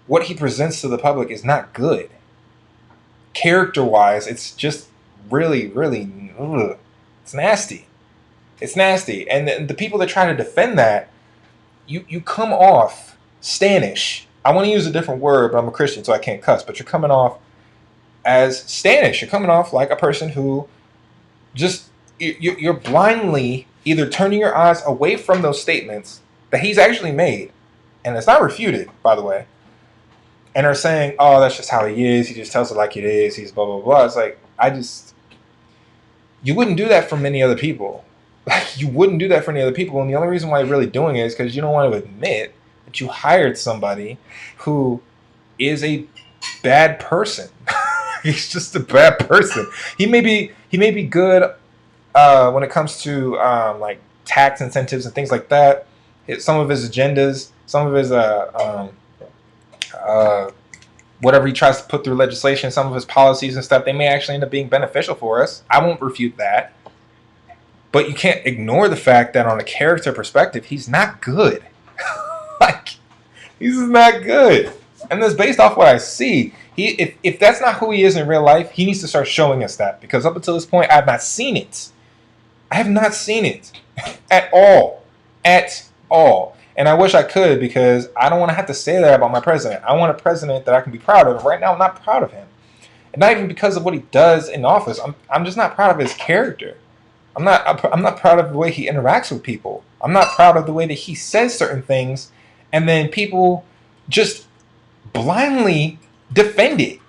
What he presents to the public is not good. Character-wise, it's just really, really, it's nasty. It's nasty. And the people that try to defend that, you come off Stanish. I want to use a different word, but I'm a Christian, so I can't cuss. But you're coming off as Stanish. You're coming off like a person who you're blindly either turning your eyes away from those statements that he's actually made, and it's not refuted, by the way, and are saying, oh, that's just how he is. He just tells it like it is. He's blah, blah, blah. It's like, you wouldn't do that for many other people. Like, you wouldn't do that for any other people, and the only reason why you're really doing it is because you don't want to admit that you hired somebody who is a bad person. He's just a bad person. He may be good when it comes to like tax incentives and things like that. Some of his agendas, some of his uh, whatever he tries to put through legislation, some of his policies and stuff, they may actually end up being beneficial for us. I won't refute that. But you can't ignore the fact that on a character perspective, he's not good. Like, he's not good. And that's based off what I see. If that's not who he is in real life, he needs to start showing us that. Because up until this point, I've not seen it. I have not seen it at all. At all. And I wish I could, because I don't want to have to say that about my president. I want a president that I can be proud of. Right now, I'm not proud of him. And not even because of what he does in office. I'm just not proud of his character. I'm not proud of the way he interacts with people. I'm not proud of the way that he says certain things, and then people just blindly defend it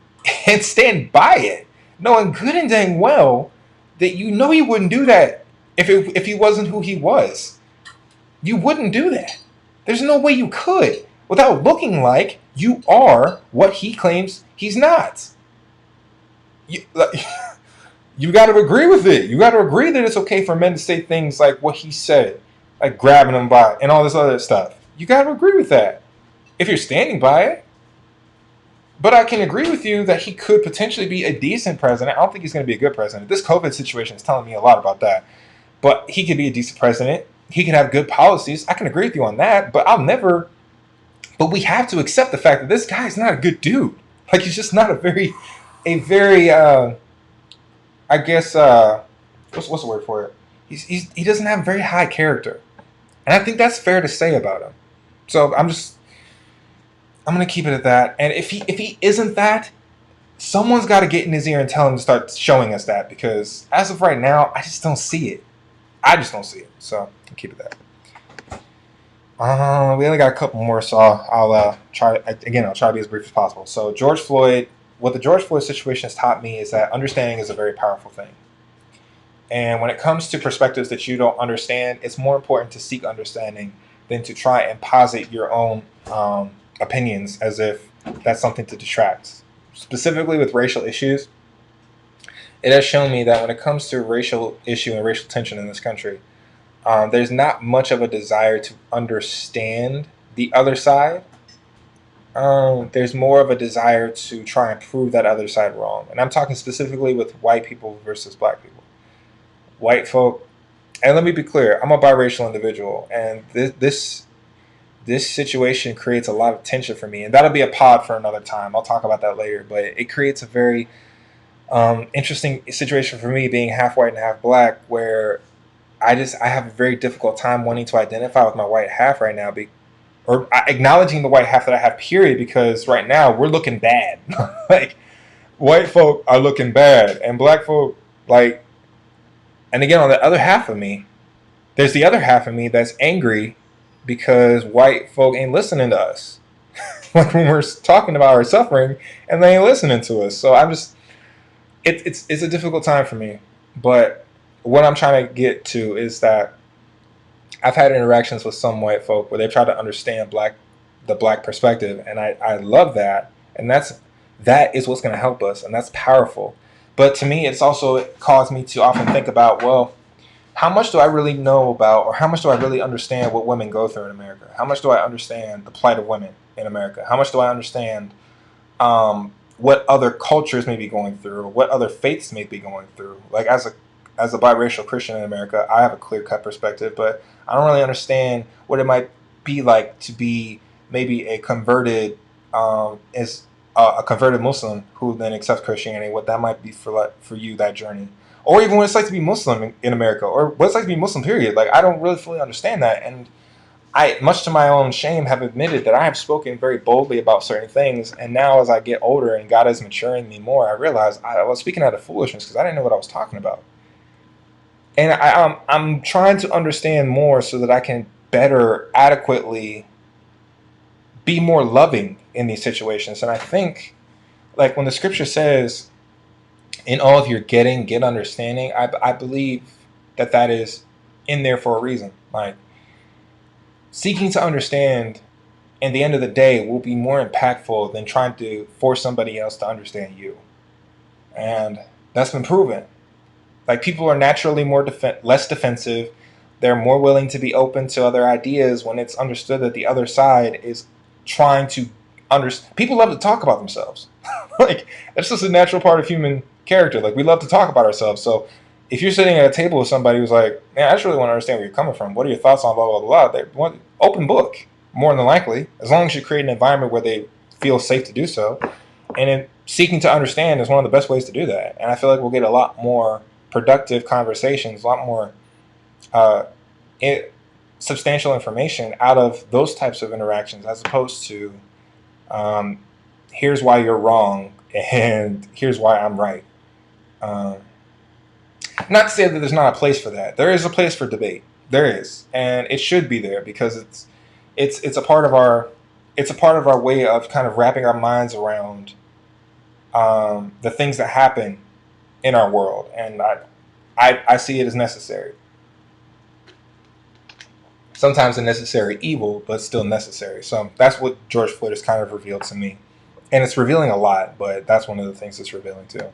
and stand by it, knowing good and dang well that you know he wouldn't do that if he wasn't who he was. You wouldn't do that. There's no way you could without looking like you are what he claims he's not. You got to agree with it. You got to agree that it's okay for men to say things like what he said, like grabbing him by and all this other stuff. You got to agree with that if you're standing by it. But I can agree with you that he could potentially be a decent president. I don't think he's going to be a good president. This COVID situation is telling me a lot about that. But he could be a decent president. He could have good policies. I can agree with you on that. But But we have to accept the fact that this guy is not a good dude. Like, he's just not a very, I guess, what's the word for it? He doesn't have very high character, and I think that's fair to say about him. So I'm gonna keep it at that. And if he isn't that, someone's got to get in his ear and tell him to start showing us that, because as of right now, I just don't see it. I just don't see it. So I'll keep it that. We only got a couple more, so I'll try again. I'll try to be as brief as possible. So George Floyd. What the George Floyd situation has taught me is that understanding is a very powerful thing. And when it comes to perspectives that you don't understand, it's more important to seek understanding than to try and posit your own opinions as if that's something to detract. Specifically with racial issues, it has shown me that when it comes to racial issue and racial tension in this country, there's not much of a desire to understand the other side. There's more of a desire to try and prove that other side wrong. And I'm talking specifically with white people versus black people. White folk, and let me be clear, I'm a biracial individual, and this situation creates a lot of tension for me. And that'll be a pod for another time. I'll talk about that later. But it creates a very interesting situation for me, being half white and half black, where I have a very difficult time wanting to identify with my white half right now, or acknowledging the white half that I have, period, because right now we're looking bad. Like, white folk are looking bad, and black folk, like, and again, on the other half of me, there's the other half of me that's angry because white folk ain't listening to us. Like, when we're talking about our suffering, and they ain't listening to us. So it's a difficult time for me. But what I'm trying to get to is that I've had interactions with some white folk where they try to understand the black perspective, and I love that, and that is what's going to help us, and that's powerful. But to me, it's also caused me to often think about, well, how much do I really know about, or how much do I really understand what women go through in America? How much do I understand the plight of women in America? How much do I understand what other cultures may be going through, or what other faiths may be going through? Like, as a biracial Christian in America, I have a clear-cut perspective, but I don't really understand what it might be like to be maybe a converted Muslim who then accepts Christianity. What that might be for you, that journey, or even what it's like to be Muslim in America, or what it's like to be Muslim. Period. Like, I don't really fully understand that, and I, much to my own shame, have admitted that I have spoken very boldly about certain things. And now, as I get older and God is maturing me more, I realize I was speaking out of foolishness because I didn't know what I was talking about. And I'm trying to understand more so that I can better, adequately be more loving in these situations. And I think, like, when the scripture says, in all of your getting, get understanding, I believe that is in there for a reason. Like, seeking to understand, in the end of the day, will be more impactful than trying to force somebody else to understand you. And that's been proven. Like, people are naturally less defensive. They're more willing to be open to other ideas when it's understood that the other side is trying to understand. People love to talk about themselves. Like, that's just a natural part of human character. Like, we love to talk about ourselves. So if you're sitting at a table with somebody who's like, man, I just really want to understand where you're coming from. What are your thoughts on blah, blah, blah, blah? They want open book, more than likely, as long as you create an environment where they feel safe to do so. And in seeking to understand is one of the best ways to do that. And I feel like we'll get a lot more productive conversations, a lot more uh, substantial information out of those types of interactions, as opposed to um, here's why you're wrong and here's why I'm right. Um, Not to say that there's not a place for that. There is a place for debate. There is, and it should be there because it's a part of our way of kind of wrapping our minds around the things that happen in our world, and I see it as necessary. Sometimes a necessary evil, but still necessary. So that's what George Floyd has kind of revealed to me, and it's revealing a lot. But that's one of the things it's revealing too.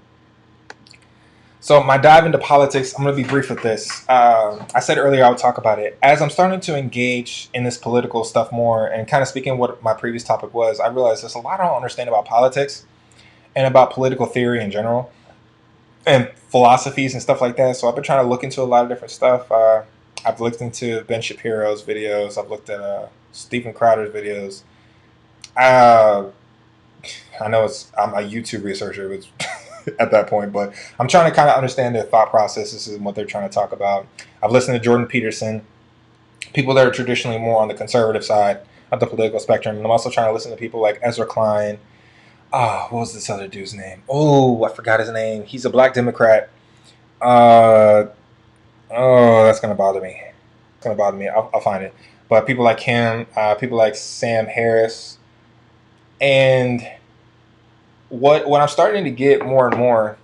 So my dive into politics, I'm going to be brief with this. I said earlier I would talk about it. As I'm starting to engage in this political stuff more and kind of speaking what my previous topic was, I realized there's a lot I don't understand about politics and about political theory in general and philosophies and stuff like that. So I've been trying to look into a lot of different stuff. I've looked into Ben Shapiro's videos. I've looked at Stephen Crowder's videos. Uh, I know I'm a YouTube researcher, which at that point, but I'm trying to kind of understand their thought processes and what they're trying to talk about. I've listened to Jordan Peterson, people that are traditionally more on the conservative side of the political spectrum, and I'm also trying to listen to people like Ezra Klein. What was this other dude's name? Oh, I forgot his name. He's a black Democrat. That's gonna bother me. It's gonna bother me. I'll find it. But people like him, people like Sam Harris, and what I'm starting to get more and more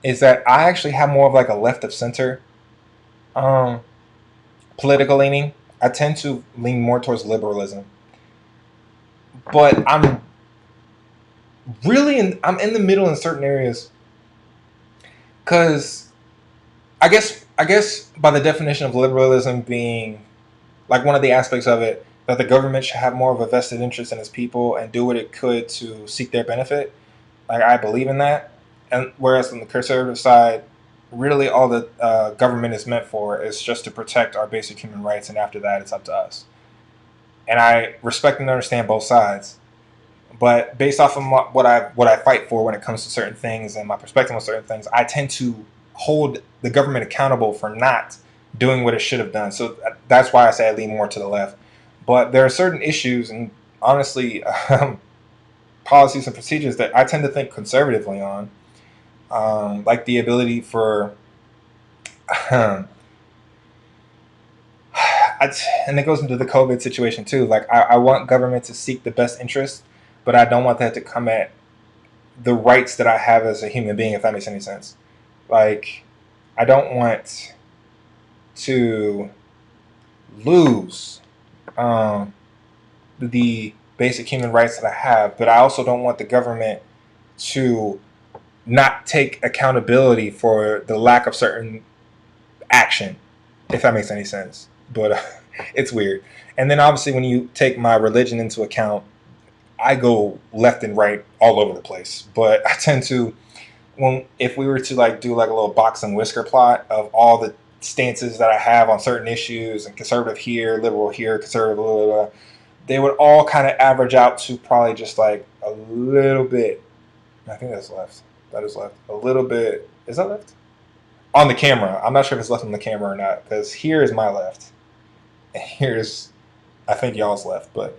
is that I actually have more of like a left of center um, political leaning. I tend to lean more towards liberalism, but I'm in the middle in certain areas because I guess by the definition of liberalism being like one of the aspects of it that the government should have more of a vested interest in its people and do what it could to seek their benefit. Like, I believe in that, and whereas on the conservative side, really all the government is meant for is just to protect our basic human rights, and after that, it's up to us. And I respect and understand both sides, but based off of what I fight for when it comes to certain things and my perspective on certain things, I tend to hold the government accountable for not doing what it should have done. So that's why I say I lean more to the left. But there are certain issues, and honestly, policies and procedures that I tend to think conservatively on, like the ability for, and it goes into the COVID situation too. Like, I want government to seek the best interest, but I don't want that to come at the rights that I have as a human being, if that makes any sense. Like, I don't want to lose the basic human rights that I have, but I also don't want the government to not take accountability for the lack of certain action, if that makes any sense. But it's weird. And then obviously, when you take my religion into account, I go left and right all over the place. But I tend to, if we were to like do like a little box and whisker plot of all the stances that I have on certain issues, and conservative here, liberal here, conservative, blah, blah, blah, they would all kind of average out to probably just like a little bit. I think that's left. That is left. A little bit. Is that left? On the camera. I'm not sure if it's left on the camera or not, because here is my left. And here's, I think, y'all's left. But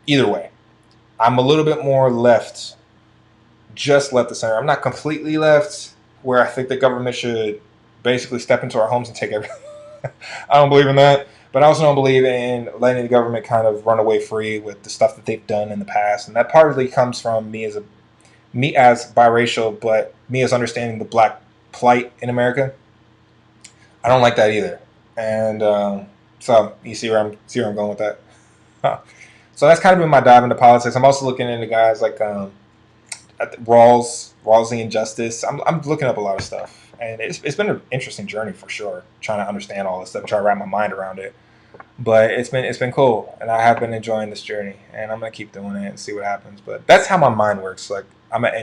either way, I'm a little bit more left, just left of center. I'm not completely left, where I think the government should basically step into our homes and take everything. I don't believe in that. But I also don't believe in letting the government kind of run away free with the stuff that they've done in the past. And that partly comes from me as biracial, but me as understanding the black plight in America. I don't like that either. And so you see where I'm going with that. Huh. So that's kind of been my dive into politics. I'm also looking into guys like Rawls the Injustice. I'm looking up a lot of stuff, and it's been an interesting journey for sure, trying to understand all this stuff, try to wrap my mind around it. But it's been cool, and I have been enjoying this journey, and I'm gonna keep doing it and see what happens. But that's how my mind works. Like I'm at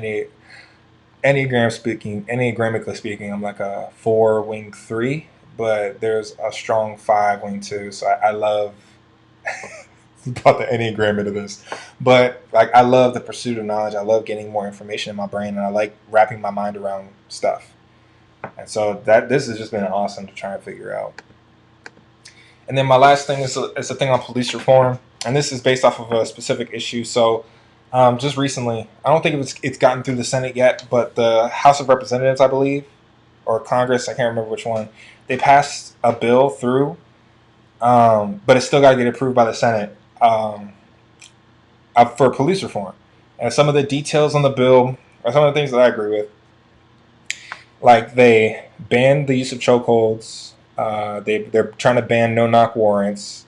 enneagrammically speaking, I'm like a 4 wing 3, but there's a strong 5 wing 2. So I love about the enneagram into this, but like I love the pursuit of knowledge. I love getting more information in my brain, and I like wrapping my mind around stuff. And so that this has just been awesome to try and figure out. And then my last thing is a thing on police reform, and this is based off of a specific issue. So, just recently, I don't think it's gotten through the Senate yet, but the House of Representatives, I believe, or Congress, I can't remember which one, they passed a bill through, but it's still got to get approved by the Senate for police reform. And some of the details on the bill are some of the things that I agree with. Like they banned the use of chokeholds. They're trying to ban no-knock warrants.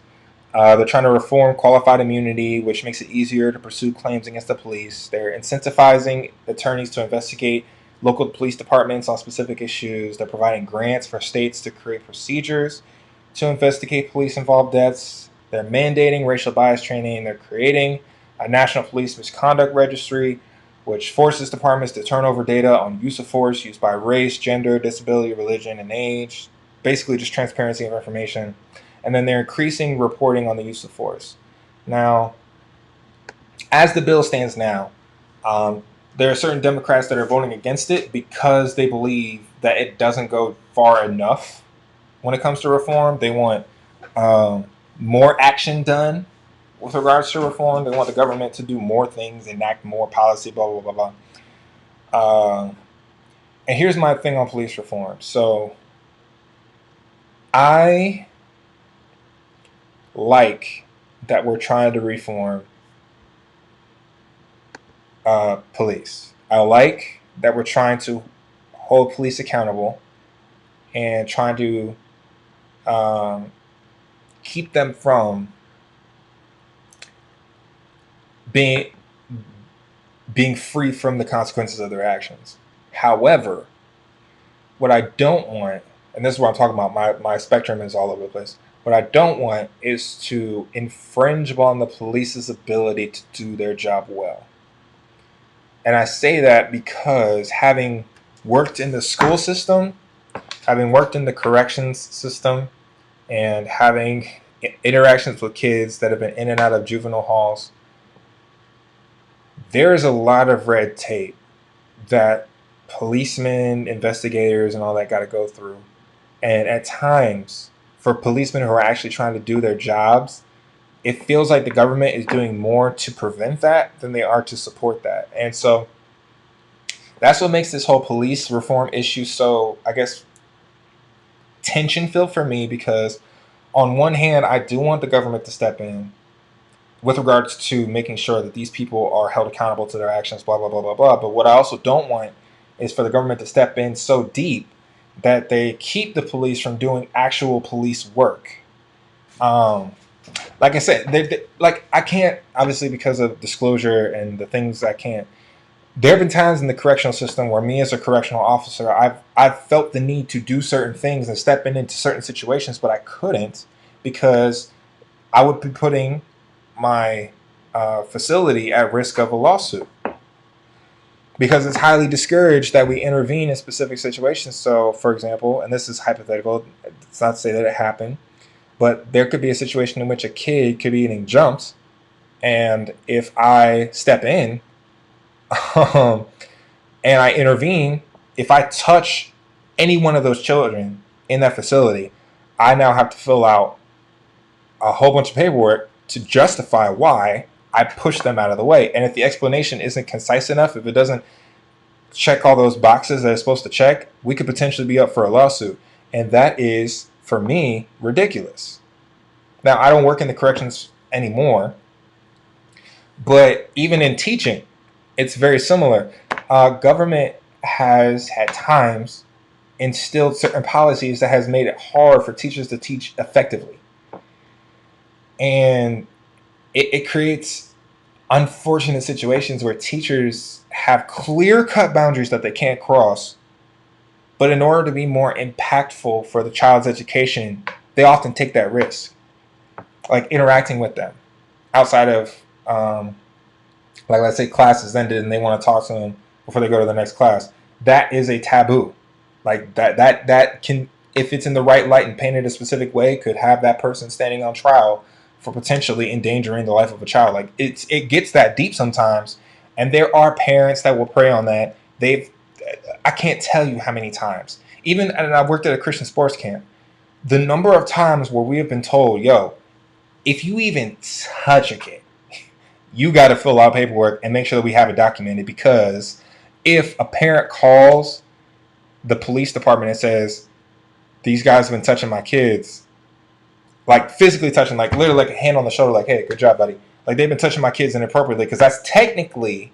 They're trying to reform qualified immunity, which makes it easier to pursue claims against the police. They're incentivizing attorneys to investigate local police departments on specific issues. They're providing grants for states to create procedures to investigate police-involved deaths. They're mandating racial bias training. They're creating a national police misconduct registry, which forces departments to turn over data on use of force used by race, gender, disability, religion, and age. Basically, just transparency of information. And then they're increasing reporting on the use of force. Now, as the bill stands now, there are certain Democrats that are voting against it because they believe that it doesn't go far enough when it comes to reform. They want more action done with regards to reform. They want the government to do more things, enact more policy, blah, blah, blah, blah. And here's my thing on police reform. So I like that we're trying to reform police. I like that we're trying to hold police accountable and trying to keep them from being free from the consequences of their actions. However, what I don't want, and this is what I'm talking about, my spectrum is all over the place. What I don't want is to infringe upon the police's ability to do their job well. And I say that because having worked in the school system, having worked in the corrections system, and having interactions with kids that have been in and out of juvenile halls, there is a lot of red tape that policemen, investigators, and all that got to go through. And at times, for policemen who are actually trying to do their jobs, it feels like the government is doing more to prevent that than they are to support that. And so that's what makes this whole police reform issue so, I guess, tension filled for me, because on one hand, I do want the government to step in with regards to making sure that these people are held accountable to their actions, blah, blah, blah, blah, blah. But what I also don't want is for the government to step in so deep that they keep the police from doing actual police work. Like I said, like I can't, obviously because of disclosure and the things I can't. There have been times in the correctional system where me as a correctional officer, I've felt the need to do certain things and step into certain situations, but I couldn't because I would be putting my facility at risk of a lawsuit, because it's highly discouraged that we intervene in specific situations. So, for example, and this is hypothetical, it's not to say that it happened, but there could be a situation in which a kid could be getting jumped, and if I step in and I intervene, if I touch any one of those children in that facility, I now have to fill out a whole bunch of paperwork to justify why I push them out of the way. And if the explanation isn't concise enough, if it doesn't check all those boxes that it's supposed to check, we could potentially be up for a lawsuit. And that is, for me, ridiculous. Now, I don't work in the corrections anymore, but even in teaching, it's very similar. Government has had times instilled certain policies that has made it hard for teachers to teach effectively. And it creates unfortunate situations where teachers have clear-cut boundaries that they can't cross, but in order to be more impactful for the child's education, they often take that risk, like interacting with them outside of, like, let's say classes ended and they want to talk to them before they go to the next class. That is a taboo. Like that can, if it's in the right light and painted a specific way, could have that person standing on trial for potentially endangering the life of a child. Like it gets that deep sometimes, and there are parents that will prey on that. I can't tell you how many times. Even, and I worked at a Christian sports camp. The number of times where we have been told, "Yo, if you even touch a kid, you got to fill out paperwork and make sure that we have it documented, because if a parent calls the police department and says, these guys have been touching my kids, like physically touching, like literally like a hand on the shoulder, like, hey, good job, buddy. Like they've been touching my kids inappropriately, because that's technically,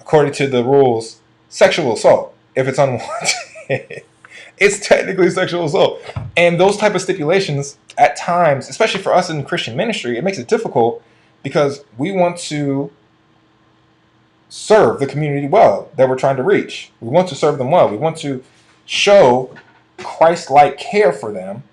according to the rules, sexual assault. If it's unwanted, it's technically sexual assault. And those type of stipulations at times, especially for us in Christian ministry, it makes it difficult because we want to serve the community well that we're trying to reach. We want to serve them well. We want to show Christ-like care for them.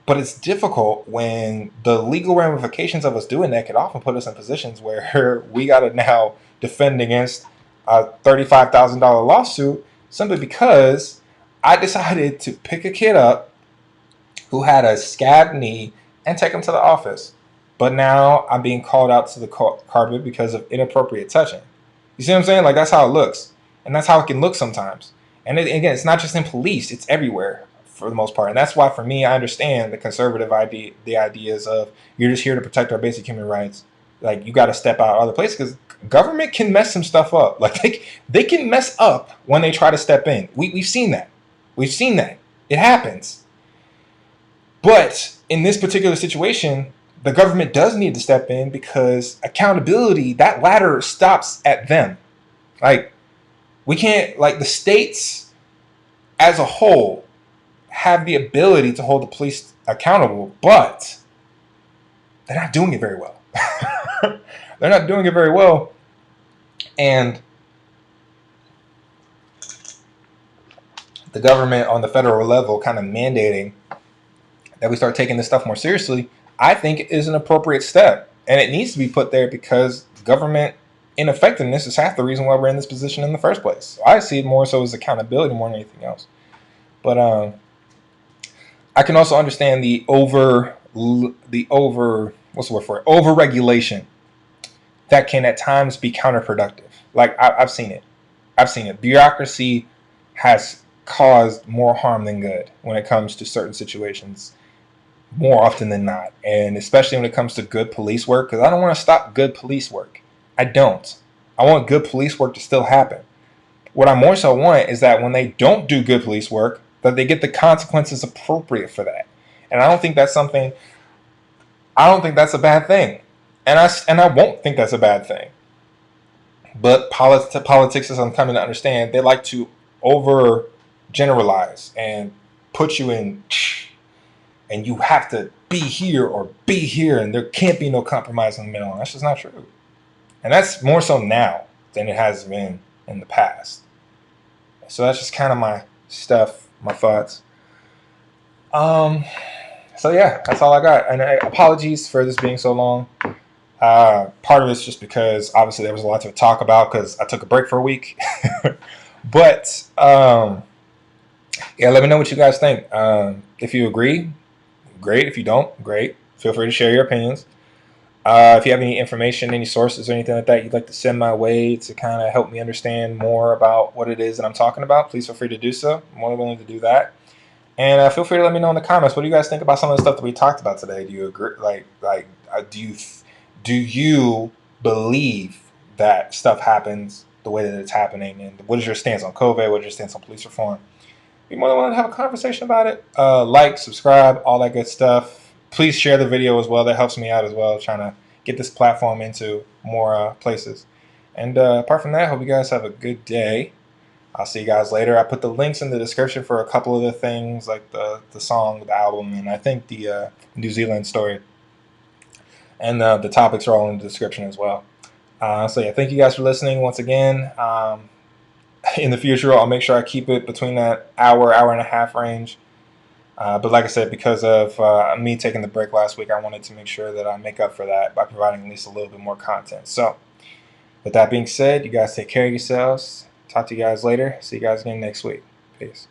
But it's difficult when the legal ramifications of us doing that could often put us in positions where we got to now defend against a $35,000 lawsuit simply because I decided to pick a kid up who had a scabbed knee and take him to the office. But now I'm being called out to the carpet because of inappropriate touching. You see what I'm saying? Like, that's how it looks. And that's how it can look sometimes. And again, it's not just in police. It's everywhere for the most part. And that's why, for me, I understand the conservative idea, the ideas of you're just here to protect our basic human rights. Like, you got to step out other places because government can mess some stuff up. Like, they can mess up when they try to step in. We've seen that. We've seen that. It happens. But in this particular situation, the government does need to step in because accountability, that ladder stops at them. Like, we can't, like, the states as a whole have the ability to hold the police accountable, but they're not doing it very well. They're not doing it very well. And the government on the federal level kind of mandating that we start taking this stuff more seriously, I think is an appropriate step. And it needs to be put there because government ineffectiveness is half the reason why we're in this position in the first place. So I see it more so as accountability more than anything else. But I can also understand the over what's the word for it? Over-regulation that can at times be counterproductive. Like I've seen it. I've seen it. Bureaucracy has caused more harm than good when it comes to certain situations, more often than not. And especially when it comes to good police work, because I don't want to stop good police work. I don't. I want good police work to still happen. What I more so want is that when they don't do good police work, that they get the consequences appropriate for that. And I don't think that's something, I don't think that's a bad thing. And I won't think that's a bad thing. But politics, as I'm coming to understand, they like to over generalize and put you in, and you have to be here or be here, and there can't be no compromise in the middle. And that's just not true. And that's more so now than it has been in the past. So that's just kind of my stuff, my thoughts. So yeah, that's all I got. And apologies for this being so long. Part of it's just because obviously there was a lot to talk about because I took a break for a week. But yeah, let me know what you guys think. If you agree, great. If you don't, great. Feel free to share your opinions. If you have any information, any sources or anything like that you'd like to send my way to kind of help me understand more about what it is that I'm talking about, please feel free to do so. I'm more than willing to do that. And feel free to let me know in the comments, what do you guys think about some of the stuff that we talked about today? Do you agree? Do you believe that stuff happens the way that it's happening? And what is your stance on COVID? What is your stance on police reform? Be more than willing to have a conversation about it. Like, subscribe, all that good stuff. Please share the video as well. That helps me out as well, trying to get this platform into more places. And apart from that, I hope you guys have a good day. I'll see you guys later. I put the links in the description for a couple of the things, like the song, the album, and I think the New Zealand story. And the topics are all in the description as well. So yeah, thank you guys for listening once again. In the future, I'll make sure I keep it between that hour and a half range. But like I said, because of me taking the break last week, I wanted to make sure that I make up for that by providing at least a little bit more content. So with that being said, you guys take care of yourselves. Talk to you guys later. See you guys again next week. Peace.